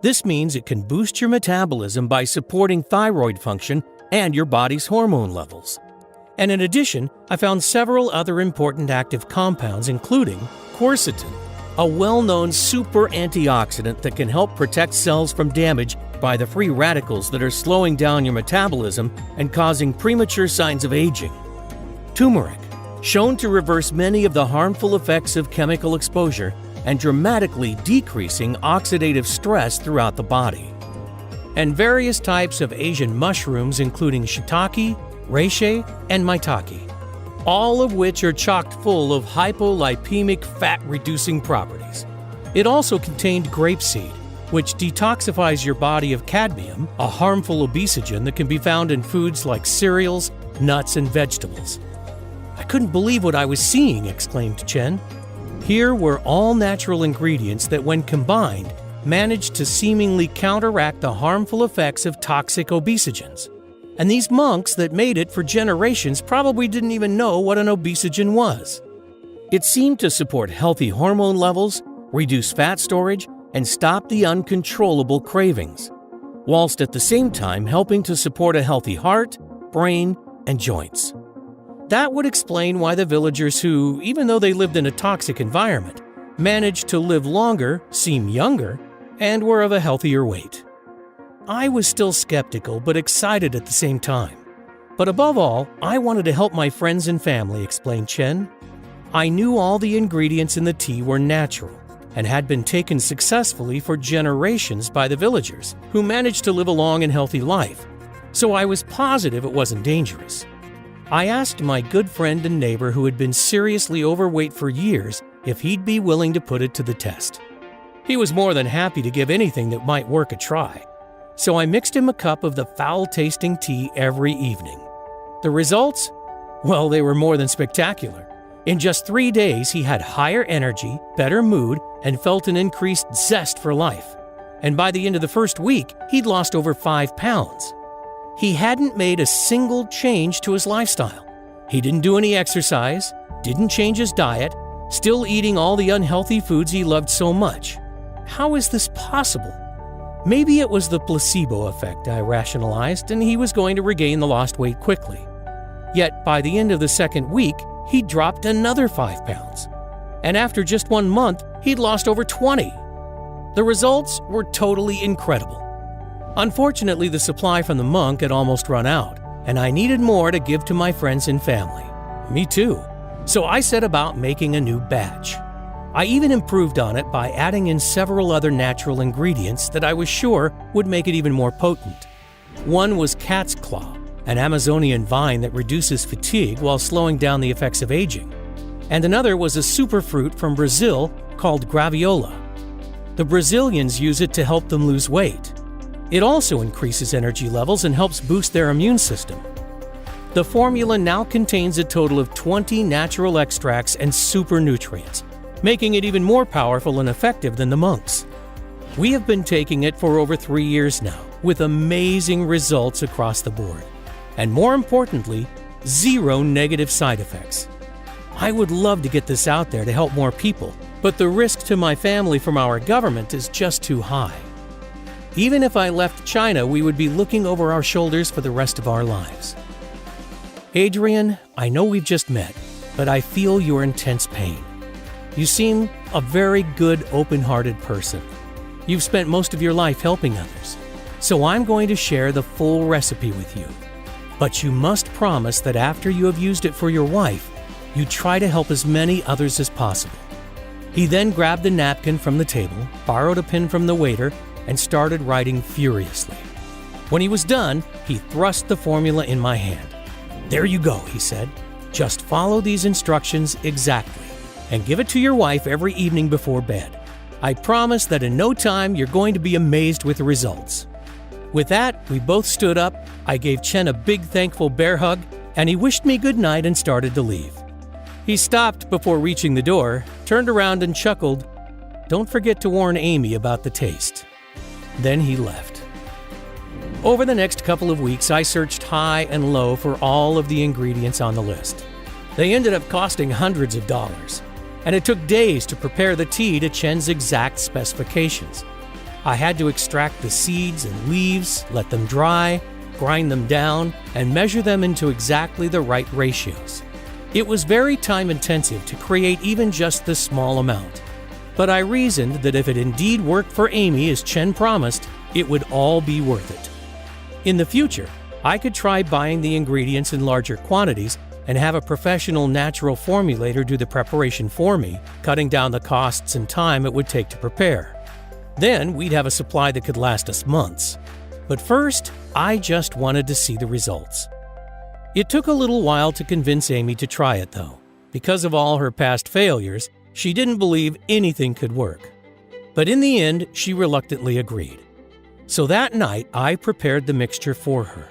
This means it can boost your metabolism by supporting thyroid function and your body's hormone levels. And in addition, I found several other important active compounds, including quercetin, a well-known super antioxidant that can help protect cells from damage by the free radicals that are slowing down your metabolism and causing premature signs of aging. Turmeric, shown to reverse many of the harmful effects of chemical exposure and dramatically decreasing oxidative stress throughout the body. And various types of Asian mushrooms, including shiitake, reishi, and maitake, all of which are chock full of hypolipemic fat-reducing properties. It also contained grapeseed, which detoxifies your body of cadmium, a harmful obesogen that can be found in foods like cereals, nuts, and vegetables. "I couldn't believe what I was seeing," exclaimed Chen. Here were all natural ingredients that, when combined, managed to seemingly counteract the harmful effects of toxic obesogens. And these monks that made it for generations probably didn't even know what an obesogen was. It seemed to support healthy hormone levels, reduce fat storage, and stop the uncontrollable cravings, whilst at the same time helping to support a healthy heart, brain, and joints. That would explain why the villagers who, even though they lived in a toxic environment, managed to live longer, seem younger, and were of a healthier weight. I was still skeptical but excited at the same time. But above all, I wanted to help my friends and family, explained Chen. I knew all the ingredients in the tea were natural, and had been taken successfully for generations by the villagers, who managed to live a long and healthy life, so I was positive it wasn't dangerous. I asked my good friend and neighbor who had been seriously overweight for years if he'd be willing to put it to the test. He was more than happy to give anything that might work a try, so I mixed him a cup of the foul-tasting tea every evening. The results? Well, they were more than spectacular. In just 3 days, he had higher energy, better mood, and felt an increased zest for life. And by the end of the first week, he'd lost over 5 pounds. He hadn't made a single change to his lifestyle. He didn't do any exercise, didn't change his diet, still eating all the unhealthy foods he loved so much. How is this possible? Maybe it was the placebo effect, I rationalized, and he was going to regain the lost weight quickly. Yet by the end of the second week, he dropped another 5 pounds. And after just 1 month, he'd lost over 20. The results were totally incredible. Unfortunately, the supply from the monk had almost run out, and I needed more to give to my friends and family. Me too. So I set about making a new batch. I even improved on it by adding in several other natural ingredients that I was sure would make it even more potent. One was cat's claw, an Amazonian vine that reduces fatigue while slowing down the effects of aging. And another was a superfruit from Brazil called graviola. The Brazilians use it to help them lose weight. It also increases energy levels and helps boost their immune system. The formula now contains a total of 20 natural extracts and super nutrients, making it even more powerful and effective than the monks. We have been taking it for over 3 years now, with amazing results across the board. And more importantly, 0 negative side effects. I would love to get this out there to help more people, but the risk to my family from our government is just too high. Even if I left China, we would be looking over our shoulders for the rest of our lives. Adrian, I know we've just met, but I feel your intense pain. You seem a very good, open-hearted person. You've spent most of your life helping others, so I'm going to share the full recipe with you. But you must promise that after you have used it for your wife, you try to help as many others as possible. He then grabbed a napkin from the table, borrowed a pen from the waiter, and started writing furiously. When he was done, he thrust the formula in my hand. "There you go," he said. "Just follow these instructions exactly, and give it to your wife every evening before bed. I promise that in no time you're going to be amazed with the results." With that, we both stood up, I gave Chen a big thankful bear hug, and he wished me good night and started to leave. He stopped before reaching the door, turned around and chuckled, "Don't forget to warn Amy about the taste." Then he left. Over the next couple of weeks, I searched high and low for all of the ingredients on the list. They ended up costing hundreds of dollars, and it took days to prepare the tea to Chen's exact specifications. I had to extract the seeds and leaves, let them dry, grind them down, and measure them into exactly the right ratios. It was very time-intensive to create even just this small amount. But I reasoned that if it indeed worked for Amy as Chen promised, it would all be worth it. In the future, I could try buying the ingredients in larger quantities and have a professional natural formulator do the preparation for me, cutting down the costs and time it would take to prepare. Then we'd have a supply that could last us months. But first, I just wanted to see the results. It took a little while to convince Amy to try it, though. Because of all her past failures, she didn't believe anything could work. But in the end, she reluctantly agreed. So that night, I prepared the mixture for her.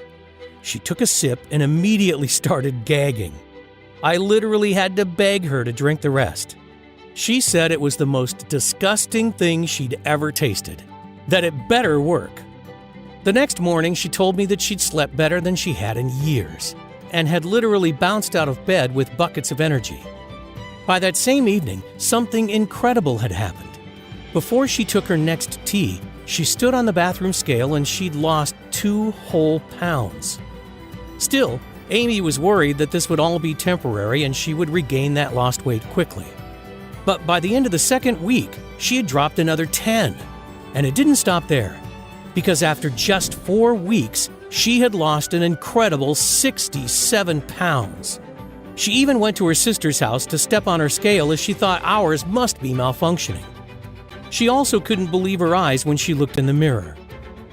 She took a sip and immediately started gagging. I literally had to beg her to drink the rest. She said it was the most disgusting thing she'd ever tasted, that it better work. The next morning, she told me that she'd slept better than she had in years, and had literally bounced out of bed with buckets of energy. By that same evening, something incredible had happened. Before she took her next tea, she stood on the bathroom scale and she'd lost 2 whole pounds. Still, Amy was worried that this would all be temporary and she would regain that lost weight quickly. But by the end of the second week, she had dropped another 10. And it didn't stop there, because after just 4 weeks, she had lost an incredible 67 pounds. She even went to her sister's house to step on her scale as she thought ours must be malfunctioning. She also couldn't believe her eyes when she looked in the mirror.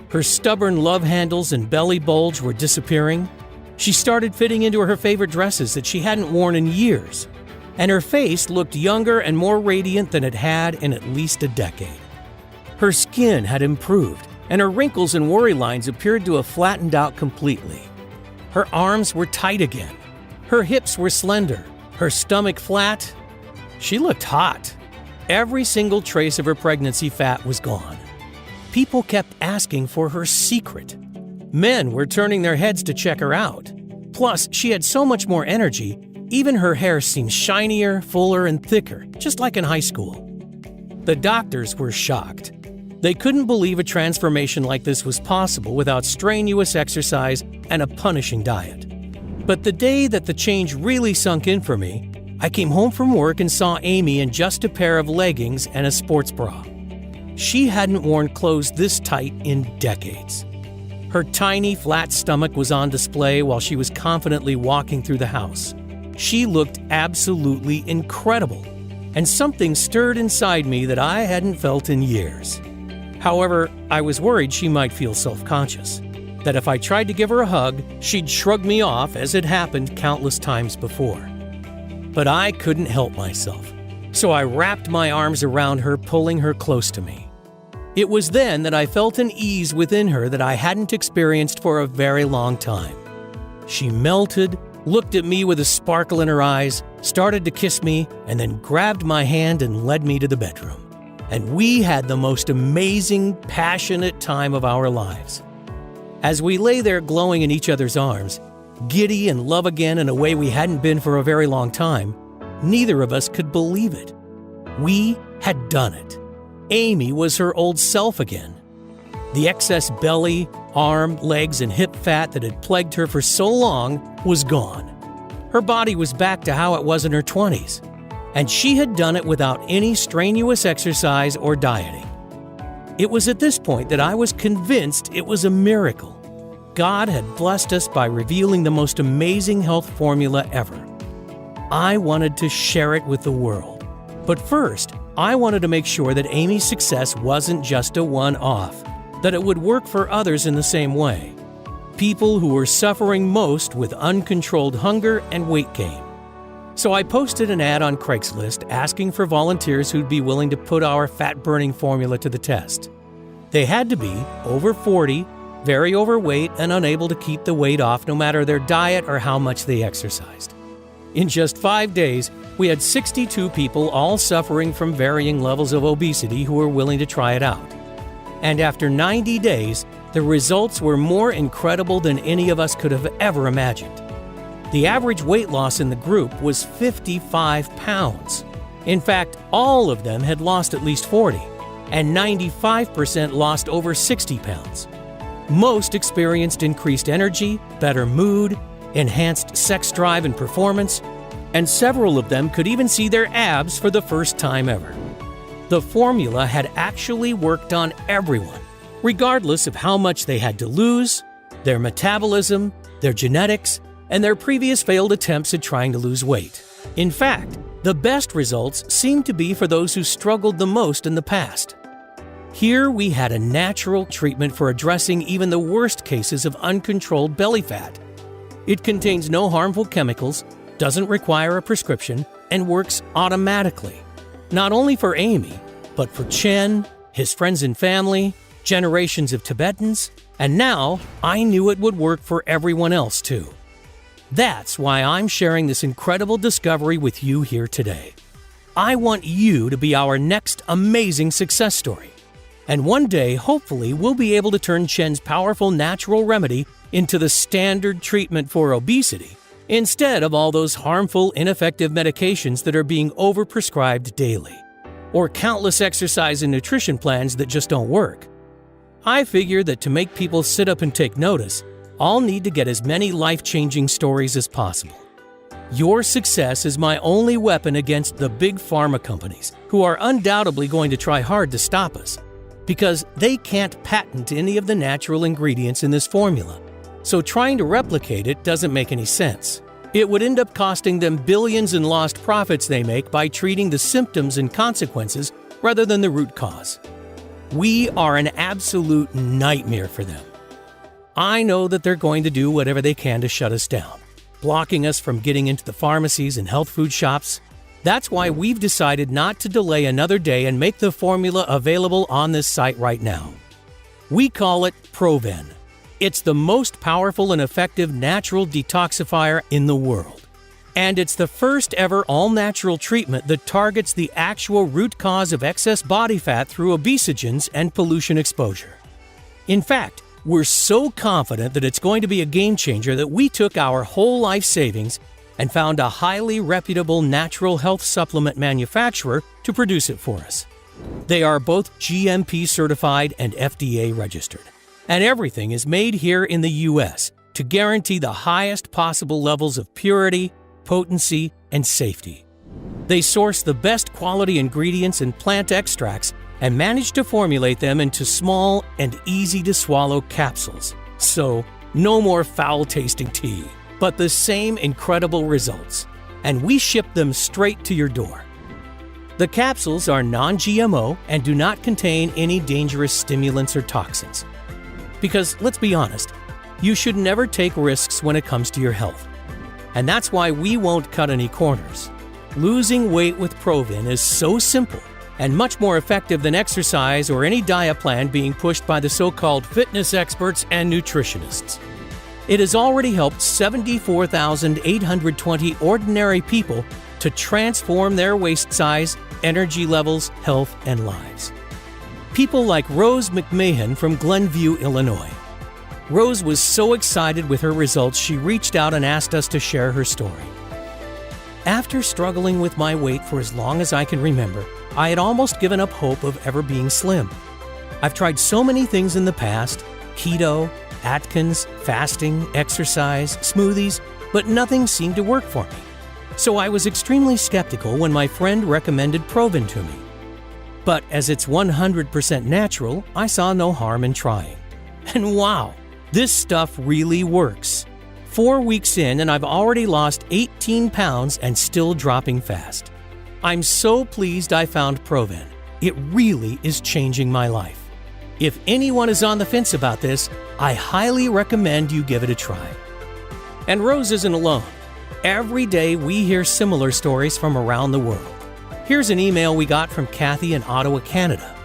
Her stubborn love handles and belly bulge were disappearing. She started fitting into her favorite dresses that she hadn't worn in years. And her face looked younger and more radiant than it had in at least a decade. Her skin had improved, and her wrinkles and worry lines appeared to have flattened out completely. Her arms were tight again. Her hips were slender, her stomach flat. She looked hot. Every single trace of her pregnancy fat was gone. People kept asking for her secret. Men were turning their heads to check her out. Plus, she had so much more energy, even her hair seemed shinier, fuller, and thicker, just like in high school. The doctors were shocked. They couldn't believe a transformation like this was possible without strenuous exercise and a punishing diet. But the day that the change really sunk in for me, I came home from work and saw Amy in just a pair of leggings and a sports bra. She hadn't worn clothes this tight in decades. Her tiny, flat stomach was on display while she was confidently walking through the house. She looked absolutely incredible, and something stirred inside me that I hadn't felt in years. However, I was worried she might feel self-conscious, that if I tried to give her a hug, she'd shrug me off as had happened countless times before. But I couldn't help myself, so I wrapped my arms around her, pulling her close to me. It was then that I felt an ease within her that I hadn't experienced for a very long time. She melted, looked at me with a sparkle in her eyes, started to kiss me, and then grabbed my hand and led me to the bedroom. And we had the most amazing, passionate time of our lives. As we lay there glowing in each other's arms, giddy and love again in a way we hadn't been for a very long time, neither of us could believe it. We had done it. Amy was her old self again. The excess belly, arm, legs, and hip fat that had plagued her for so long was gone. Her body was back to how it was in her 20s, and she had done it without any strenuous exercise or dieting. It was at this point that I was convinced it was a miracle. God had blessed us by revealing the most amazing health formula ever. I wanted to share it with the world. But first, I wanted to make sure that Amy's success wasn't just a one-off, that it would work for others in the same way. People who were suffering most with uncontrolled hunger and weight gain. So I posted an ad on Craigslist asking for volunteers who'd be willing to put our fat-burning formula to the test. They had to be over 40, very overweight, and unable to keep the weight off no matter their diet or how much they exercised. In just 5 days, we had 62 people all suffering from varying levels of obesity who were willing to try it out. And after 90 days, the results were more incredible than any of us could have ever imagined. The average weight loss in the group was 55 pounds. In fact, all of them had lost at least 40, and 95% lost over 60 pounds. Most experienced increased energy, better mood, enhanced sex drive and performance, and several of them could even see their abs for the first time ever. The formula had actually worked on everyone, regardless of how much they had to lose, their metabolism, their genetics, and their previous failed attempts at trying to lose weight. In fact, the best results seemed to be for those who struggled the most in the past. Here we had a natural treatment for addressing even the worst cases of uncontrolled belly fat. It contains no harmful chemicals, doesn't require a prescription, and works automatically. Not only for Amy, but for Chen, his friends and family, generations of Tibetans, and now I knew it would work for everyone else too. That's why I'm sharing this incredible discovery with you here today. I want you to be our next amazing success story. And one day, hopefully, we'll be able to turn Chen's powerful natural remedy into the standard treatment for obesity, instead of all those harmful, ineffective medications that are being overprescribed daily, or countless exercise and nutrition plans that just don't work. I figure that to make people sit up and take notice, I'll need to get as many life-changing stories as possible. Your success is my only weapon against the big pharma companies, who are undoubtedly going to try hard to stop us, because they can't patent any of the natural ingredients in this formula. So trying to replicate it doesn't make any sense. It would end up costing them billions in lost profits they make by treating the symptoms and consequences rather than the root cause. We are an absolute nightmare for them. I know that they're going to do whatever they can to shut us down, blocking us from getting into the pharmacies and health food shops. That's why we've decided not to delay another day and make the formula available on this site right now. We call it ProVen. It's the most powerful and effective natural detoxifier in the world. And it's the first ever all-natural treatment that targets the actual root cause of excess body fat through obesogens and pollution exposure. In fact, we're so confident that it's going to be a game changer that we took our whole life savings and found a highly reputable natural health supplement manufacturer to produce it for us. They are both GMP certified and FDA registered. And everything is made here in the US to guarantee the highest possible levels of purity, potency, and safety. They source the best quality ingredients and plant extracts and manage to formulate them into small and easy-to-swallow capsules. So, no more foul-tasting tea, but the same incredible results. And we ship them straight to your door. The capsules are non-GMO and do not contain any dangerous stimulants or toxins. Because, let's be honest, you should never take risks when it comes to your health. And that's why we won't cut any corners. Losing weight with ProVen is so simple and much more effective than exercise or any diet plan being pushed by the so-called fitness experts and nutritionists. It has already helped 74,820 ordinary people to transform their waist size, energy levels, health, and lives. People like Rose McMahon from Glenview, Illinois. Rose was so excited with her results, she reached out and asked us to share her story. After struggling with my weight for as long as I can remember, I had almost given up hope of ever being slim. I've tried so many things in the past: keto, Atkins, fasting, exercise, smoothies, but nothing seemed to work for me. So I was extremely skeptical when my friend recommended ProVen to me. But as it's 100% natural, I saw no harm in trying. And wow, this stuff really works. 4 weeks in and I've already lost 18 pounds and still dropping fast. I'm so pleased I found ProVen. It really is changing my life. If anyone is on the fence about this, I highly recommend you give it a try. And Rose isn't alone. Every day we hear similar stories from around the world. Here's an email we got from Kathy in Ottawa, Canada.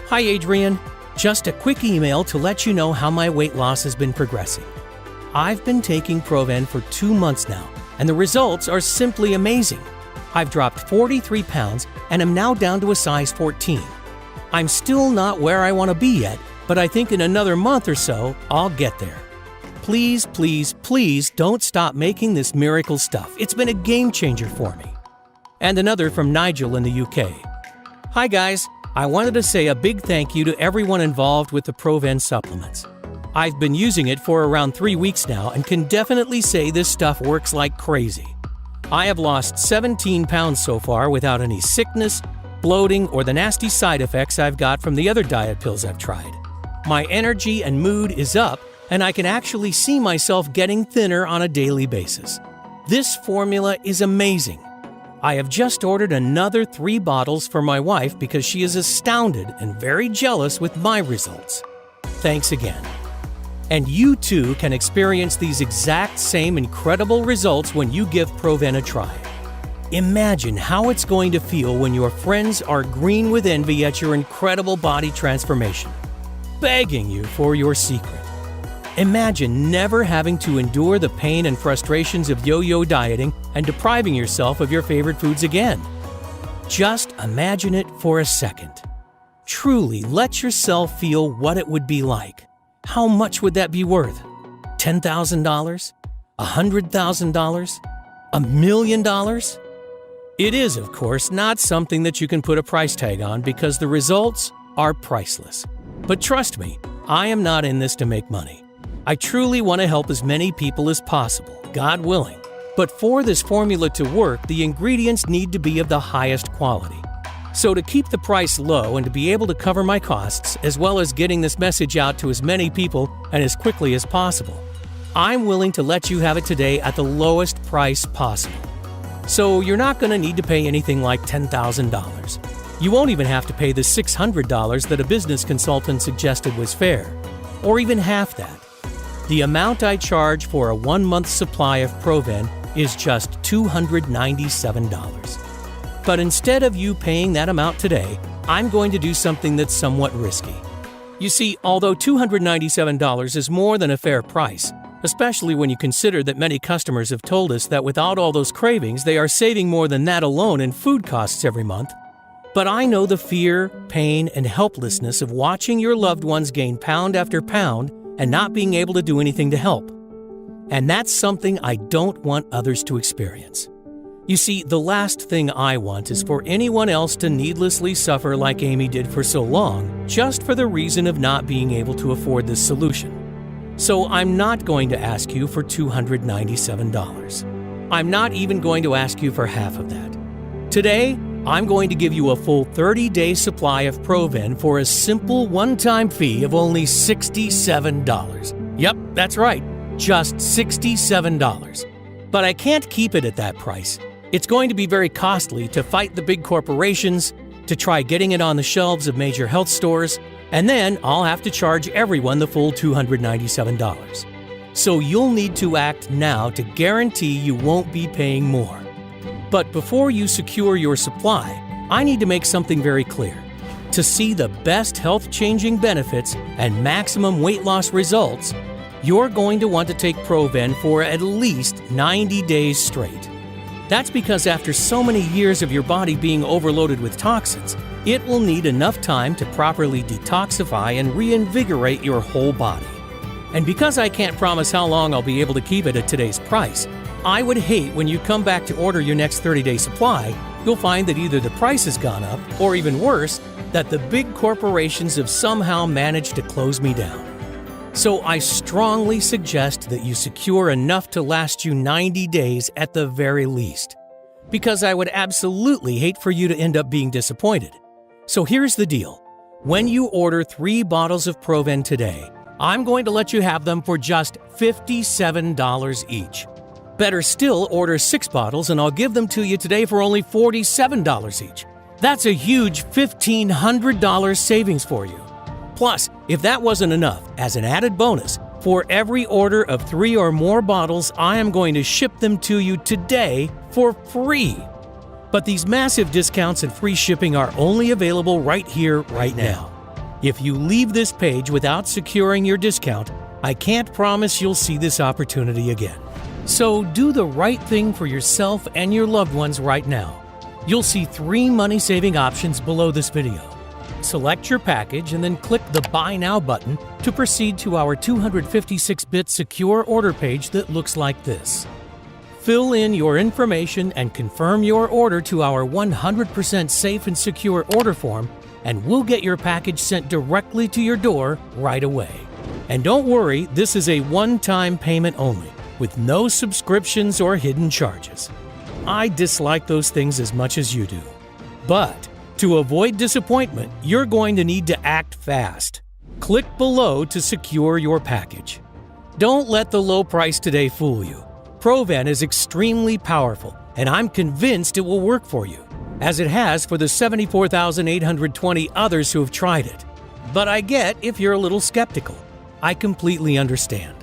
Hi Adrian, just a quick email to let you know how my weight loss has been progressing. I've been taking ProVen for 2 months now, and the results are simply amazing. I've dropped 43 pounds and am now down to a size 14. I'm still not where I want to be yet, but I think in another month or so, I'll get there. Please, please, please don't stop making this miracle stuff. It's been a game changer for me. And another from Nigel in the UK. Hi guys, I wanted to say a big thank you to everyone involved with the ProVen supplements. I've been using it for around 3 weeks now and can definitely say this stuff works like crazy. I have lost 17 pounds so far without any sickness, bloating, or the nasty side effects I've got from the other diet pills I've tried. My energy and mood is up, and I can actually see myself getting thinner on a daily basis. This formula is amazing. I have just ordered another 3 bottles for my wife because she is astounded and very jealous with my results. Thanks again. And you too can experience these exact same incredible results when you give ProVen a try. Imagine how it's going to feel when your friends are green with envy at your incredible body transformation, begging you for your secret. Imagine never having to endure the pain and frustrations of yo-yo dieting and depriving yourself of your favorite foods again. Just imagine it for a second. Truly let yourself feel what it would be like. How much would that be worth? $10,000? $100,000? $1 million? It is, of course, not something that you can put a price tag on because the results are priceless. But trust me, I am not in this to make money. I truly want to help as many people as possible, God willing. But for this formula to work, the ingredients need to be of the highest quality. So to keep the price low and to be able to cover my costs, as well as getting this message out to as many people and as quickly as possible, I'm willing to let you have it today at the lowest price possible. So you're not going to need to pay anything like $10,000. You won't even have to pay the $600 that a business consultant suggested was fair, or even half that. The amount I charge for a 1-month supply of ProVen is just $297. But instead of you paying that amount today, I'm going to do something that's somewhat risky. You see, although $297 is more than a fair price, especially when you consider that many customers have told us that without all those cravings, they are saving more than that alone in food costs every month. But I know the fear, pain, and helplessness of watching your loved ones gain pound after pound and not being able to do anything to help. And that's something I don't want others to experience. You see, the last thing I want is for anyone else to needlessly suffer like Amy did for so long, just for the reason of not being able to afford this solution. So I'm not going to ask you for $297. I'm not even going to ask you for half of that. Today, I'm going to give you a full 30-day supply of ProVen for a simple one-time fee of only $67. Yep, that's right, just $67. But I can't keep it at that price. It's going to be very costly to fight the big corporations, to try getting it on the shelves of major health stores, and then I'll have to charge everyone the full $297. So you'll need to act now to guarantee you won't be paying more. But before you secure your supply, I need to make something very clear. To see the best health-changing benefits and maximum weight loss results, you're going to want to take ProVen for at least 90 days straight. That's because after so many years of your body being overloaded with toxins, it will need enough time to properly detoxify and reinvigorate your whole body. And because I can't promise how long I'll be able to keep it at today's price, I would hate when you come back to order your next 30-day supply, you'll find that either the price has gone up, or even worse, that the big corporations have somehow managed to close me down. So I strongly suggest that you secure enough to last you 90 days at the very least, because I would absolutely hate for you to end up being disappointed. So here's the deal. When you order 3 bottles of ProVen today, I'm going to let you have them for just $57 each. Better still, order 6 bottles and I'll give them to you today for only $47 each. That's a huge $1,500 savings for you. Plus, if that wasn't enough, as an added bonus, for every order of 3 or more bottles, I am going to ship them to you today for free. But these massive discounts and free shipping are only available right here, right now. If you leave this page without securing your discount, I can't promise you'll see this opportunity again. So do the right thing for yourself and your loved ones right now. You'll see 3 money-saving options below this video. Select your package and then click the Buy Now button to proceed to our 256-bit secure order page that looks like this. Fill in your information and confirm your order to our 100% safe and secure order form, and we'll get your package sent directly to your door right away. And don't worry, this is a one-time payment only, with no subscriptions or hidden charges. I dislike those things as much as you do. But to avoid disappointment, you're going to need to act fast. Click below to secure your package. Don't let the low price today fool you. ProVen is extremely powerful, and I'm convinced it will work for you, as it has for the 74,820 others who have tried it. But I get if you're a little skeptical. I completely understand.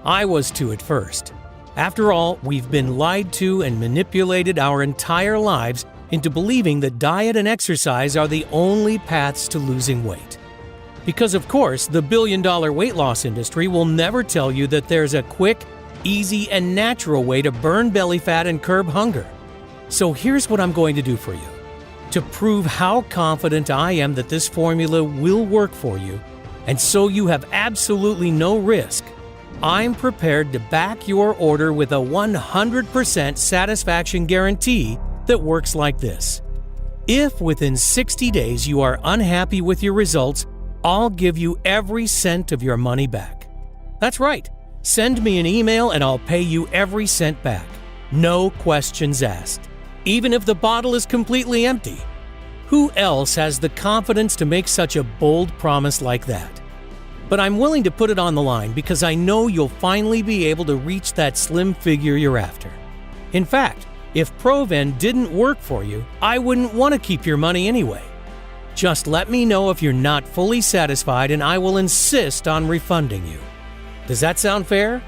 I was too at first. After all, we've been lied to and manipulated our entire lives into believing that diet and exercise are the only paths to losing weight. Because of course, the billion-dollar weight loss industry will never tell you that there's a quick, easy, and natural way to burn belly fat and curb hunger. So here's what I'm going to do for you. To prove how confident I am that this formula will work for you, and so you have absolutely no risk, I'm prepared to back your order with a 100% satisfaction guarantee that works like this. If within 60 days you are unhappy with your results, I'll give you every cent of your money back. That's right. Send me an email and I'll pay you every cent back. No questions asked. Even if the bottle is completely empty. Who else has the confidence to make such a bold promise like that? But I'm willing to put it on the line because I know you'll finally be able to reach that slim figure you're after. In fact, if ProVen didn't work for you, I wouldn't want to keep your money anyway. Just let me know if you're not fully satisfied and I will insist on refunding you. Does that sound fair?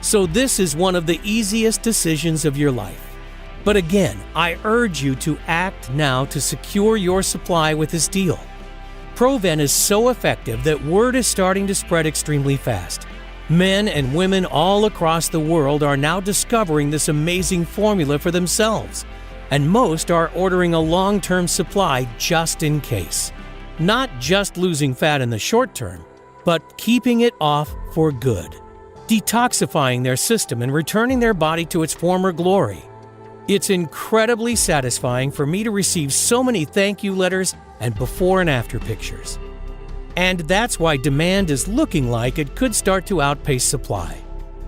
So this is one of the easiest decisions of your life. But again, I urge you to act now to secure your supply with this deal. ProVen is so effective that word is starting to spread extremely fast. Men and women all across the world are now discovering this amazing formula for themselves, and most are ordering a long-term supply just in case. Not just losing fat in the short term, but keeping it off for good, detoxifying their system and returning their body to its former glory. It's incredibly satisfying for me to receive so many thank you letters and before and after pictures. And that's why demand is looking like it could start to outpace supply.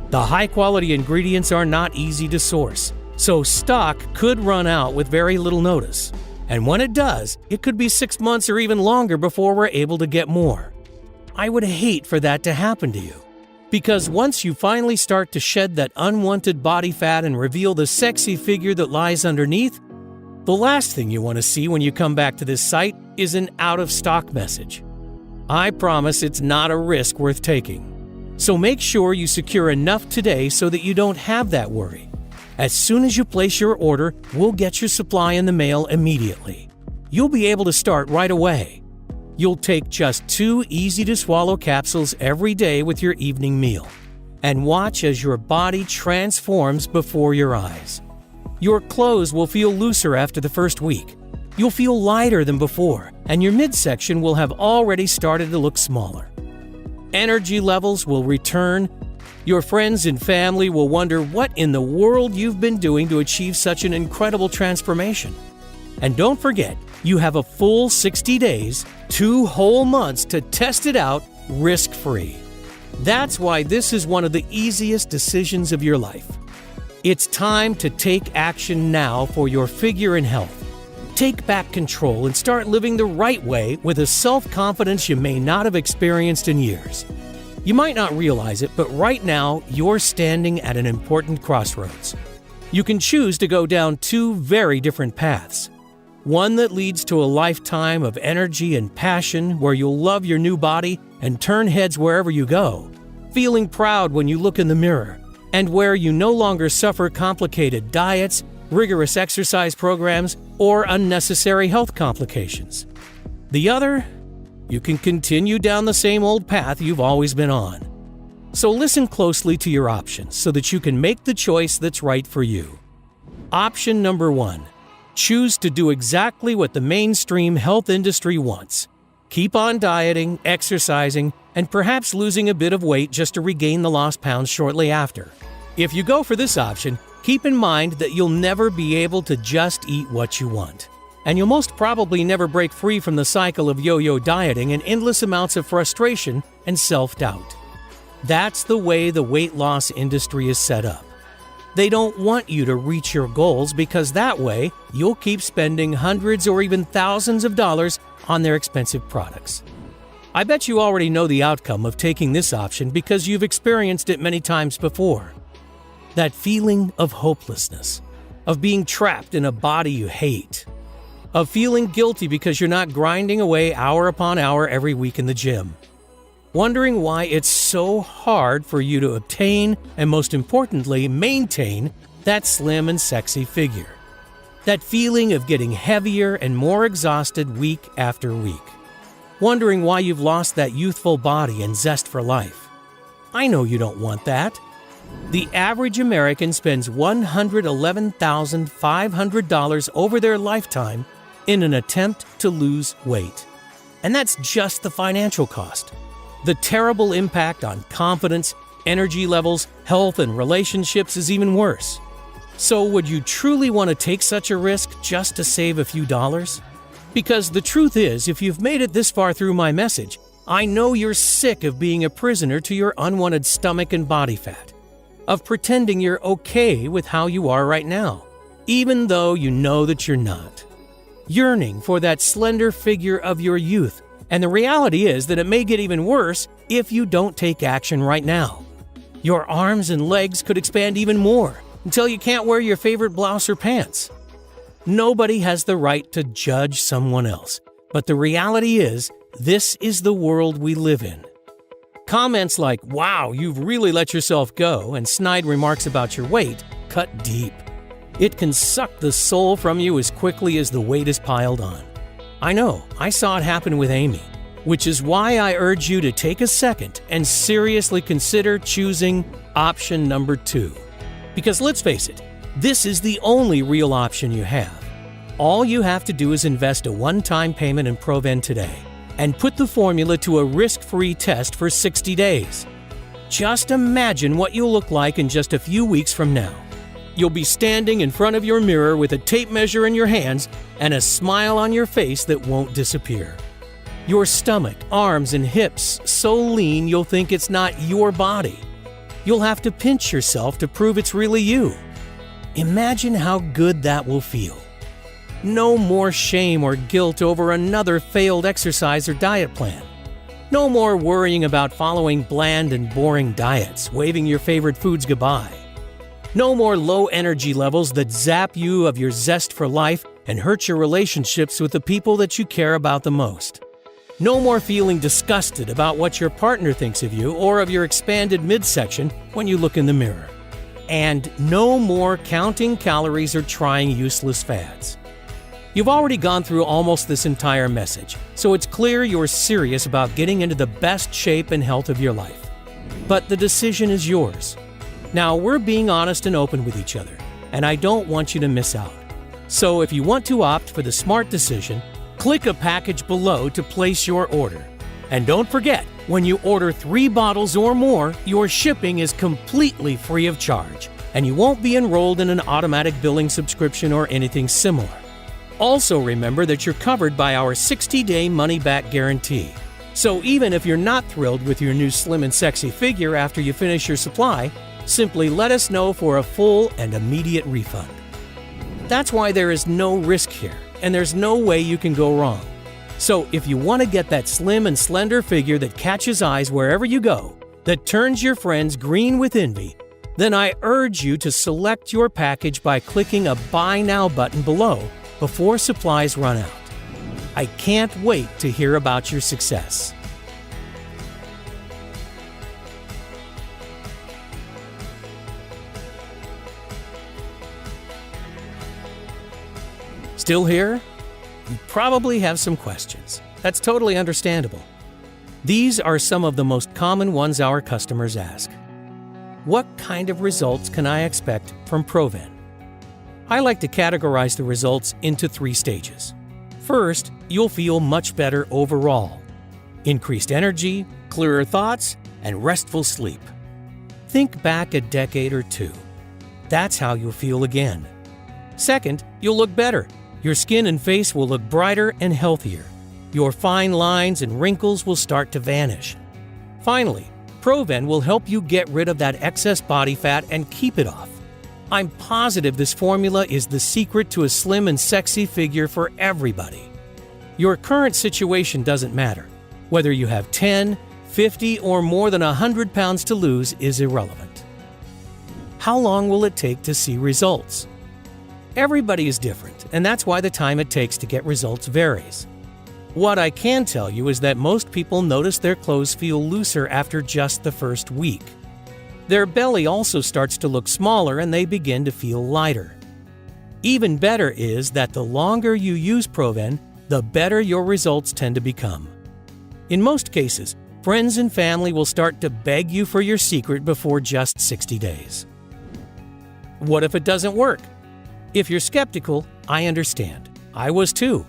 The high-quality ingredients are not easy to source, so stock could run out with very little notice. And when it does, it could be 6 months or even longer before we're able to get more. I would hate for that to happen to you. Because once you finally start to shed that unwanted body fat and reveal the sexy figure that lies underneath, the last thing you want to see when you come back to this site is an out-of-stock message. I promise it's not a risk worth taking. So make sure you secure enough today so that you don't have that worry. As soon as you place your order, we'll get your supply in the mail immediately. You'll be able to start right away. You'll take just 2 easy-to-swallow capsules every day with your evening meal, and watch as your body transforms before your eyes. Your clothes will feel looser after the first week. You'll feel lighter than before, and your midsection will have already started to look smaller. Energy levels will return. Your friends and family will wonder what in the world you've been doing to achieve such an incredible transformation. And don't forget, you have a full 60 days, 2 whole months to test it out risk-free. That's why this is one of the easiest decisions of your life. It's time to take action now for your figure and health. Take back control and start living the right way with a self-confidence you may not have experienced in years. You might not realize it, but right now you're standing at an important crossroads. You can choose to go down 2 very different paths. One that leads to a lifetime of energy and passion where you'll love your new body and turn heads wherever you go, feeling proud when you look in the mirror, and where you no longer suffer complicated diets, rigorous exercise programs, or unnecessary health complications. The other, you can continue down the same old path you've always been on. So listen closely to your options so that you can make the choice that's right for you. Option number 1. Choose to do exactly what the mainstream health industry wants. Keep on dieting, exercising, and perhaps losing a bit of weight just to regain the lost pounds shortly after. If you go for this option, keep in mind that you'll never be able to just eat what you want. And you'll most probably never break free from the cycle of yo-yo dieting and endless amounts of frustration and self-doubt. That's the way the weight loss industry is set up. They don't want you to reach your goals because that way you'll keep spending hundreds or even thousands of dollars on their expensive products. I bet you already know the outcome of taking this option because you've experienced it many times before. That feeling of hopelessness, of being trapped in a body you hate, of feeling guilty because you're not grinding away hour upon hour every week in the gym. Wondering why it's so hard for you to obtain and, most importantly, maintain that slim and sexy figure. That feeling of getting heavier and more exhausted week after week. Wondering why you've lost that youthful body and zest for life. I know you don't want that. The average American spends $111,500 over their lifetime in an attempt to lose weight. And that's just the financial cost. The terrible impact on confidence, energy levels, health, and relationships is even worse. So would you truly want to take such a risk just to save a few dollars? Because the truth is, if you've made it this far through my message, I know you're sick of being a prisoner to your unwanted stomach and body fat, of pretending you're okay with how you are right now, even though you know that you're not. Yearning for that slender figure of your youth. And the reality is that it may get even worse if you don't take action right now. Your arms and legs could expand even more until you can't wear your favorite blouse or pants. Nobody has the right to judge someone else But the reality is, this is the world we live in. Comments like, "Wow, you've really let yourself go," and snide remarks about your weight cut deep. It can suck the soul from you as quickly as the weight is piled on. I know, I saw it happen with Amy, which is why I urge you to take a second and seriously consider choosing option number 2. Because let's face it, this is the only real option you have. All you have to do is invest a one-time payment in ProVen today and put the formula to a risk-free test for 60 days. Just imagine what you'll look like in just a few weeks from now. You'll be standing in front of your mirror with a tape measure in your hands and a smile on your face that won't disappear. Your stomach, arms, and hips so lean you'll think it's not your body. You'll have to pinch yourself to prove it's really you. Imagine how good that will feel. No more shame or guilt over another failed exercise or diet plan. No more worrying about following bland and boring diets, waving your favorite foods goodbye. No more low energy levels that zap you of your zest for life and hurt your relationships with the people that you care about the most. No more feeling disgusted about what your partner thinks of you or of your expanded midsection when you look in the mirror. And no more counting calories or trying useless fads. You've already gone through almost this entire message, so it's clear you're serious about getting into the best shape and health of your life. But the decision is yours. Now, we're being honest and open with each other, and I don't want you to miss out. So if you want to opt for the smart decision, click a package below to place your order. And don't forget, when you order 3 bottles or more, your shipping is completely free of charge, and you won't be enrolled in an automatic billing subscription or anything similar. Also remember that you're covered by our 60-day money-back guarantee. So even if you're not thrilled with your new slim and sexy figure after you finish your supply, simply let us know for a full and immediate refund. That's why there is no risk here, and there's no way you can go wrong. So if you want to get that slim and slender figure that catches eyes wherever you go, that turns your friends green with envy, then I urge you to select your package by clicking a Buy Now button below before supplies run out. I can't wait to hear about your success. Still here? You probably have some questions. That's totally understandable. These are some of the most common ones our customers ask. What kind of results can I expect from ProVen? I like to categorize the results into 3 stages. First, you'll feel much better overall. Increased energy, clearer thoughts, and restful sleep. Think back a decade or 2. That's how you'll feel again. Second, you'll look better. Your skin and face will look brighter and healthier. Your fine lines and wrinkles will start to vanish. Finally, ProVen will help you get rid of that excess body fat and keep it off. I'm positive this formula is the secret to a slim and sexy figure for everybody. Your current situation doesn't matter. Whether you have 10, 50, or more than 100 pounds to lose is irrelevant. How long will it take to see results? Everybody is different, and that's why the time it takes to get results varies. What I can tell you is that most people notice their clothes feel looser after just the first week. Their belly also starts to look smaller and they begin to feel lighter. Even better is that the longer you use ProVen, the better your results tend to become. In most cases, friends and family will start to beg you for your secret before just 60 days. What if it doesn't work? If you're skeptical, I understand. I was too.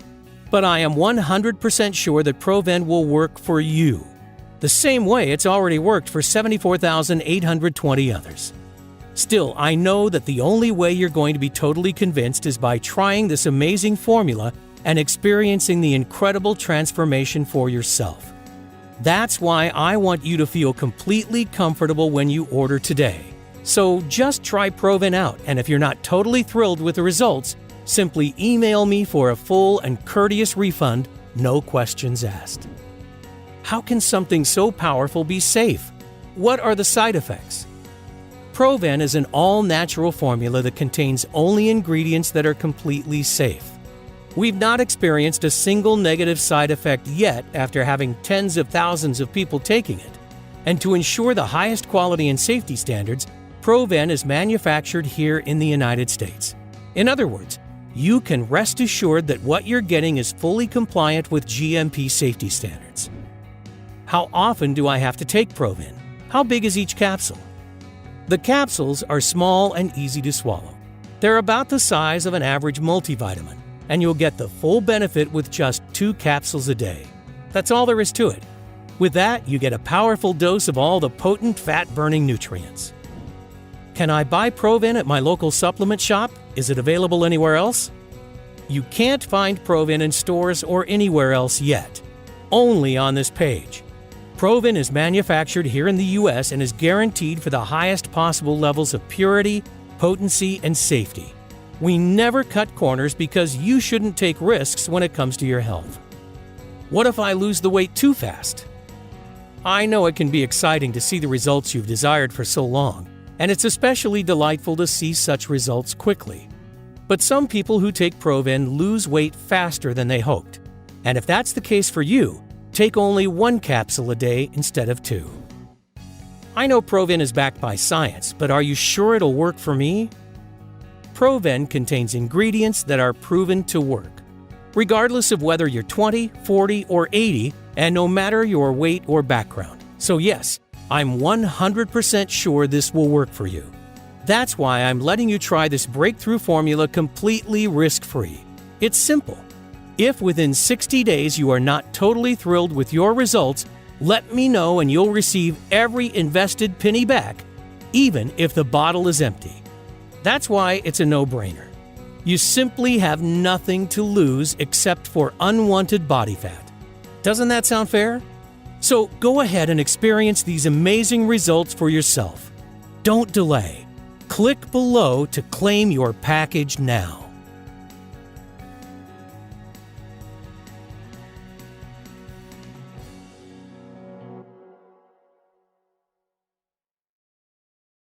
But I am 100% sure that ProVen will work for you, the same way it's already worked for 74,820 others. Still, I know that the only way you're going to be totally convinced is by trying this amazing formula and experiencing the incredible transformation for yourself. That's why I want you to feel completely comfortable when you order today. So just try ProVen out, and if you're not totally thrilled with the results, simply email me for a full and courteous refund, no questions asked. How can something so powerful be safe? What are the side effects? ProVen is an all-natural formula that contains only ingredients that are completely safe. We've not experienced a single negative side effect yet after having tens of thousands of people taking it. And to ensure the highest quality and safety standards, ProVen is manufactured here in the United States. In other words, you can rest assured that what you're getting is fully compliant with GMP safety standards. How often do I have to take ProVen? How big is each capsule? The capsules are small and easy to swallow. They're about the size of an average multivitamin, and you'll get the full benefit with just 2 capsules a day. That's all there is to it. With that, you get a powerful dose of all the potent fat-burning nutrients. Can I buy ProVen at my local supplement shop? Is it available anywhere else? You can't find ProVen in stores or anywhere else yet. Only on this page. ProVen is manufactured here in the U.S. and is guaranteed for the highest possible levels of purity, potency, and safety. We never cut corners because you shouldn't take risks when it comes to your health. What if I lose the weight too fast? I know it can be exciting to see the results you've desired for so long, and it's especially delightful to see such results quickly. But some people who take ProVen lose weight faster than they hoped. And if that's the case for you, take only 1 capsule a day instead of 2. I know ProVen is backed by science, but are you sure it'll work for me? ProVen contains ingredients that are proven to work, regardless of whether you're 20, 40, or 80, and no matter your weight or background. So yes, I'm 100% sure this will work for you. That's why I'm letting you try this breakthrough formula completely risk-free. It's simple. If within 60 days you are not totally thrilled with your results, let me know and you'll receive every invested penny back, even if the bottle is empty. That's why it's a no-brainer. You simply have nothing to lose except for unwanted body fat. Doesn't that sound fair? So go ahead and experience these amazing results for yourself. Don't delay. Click below to claim your package now.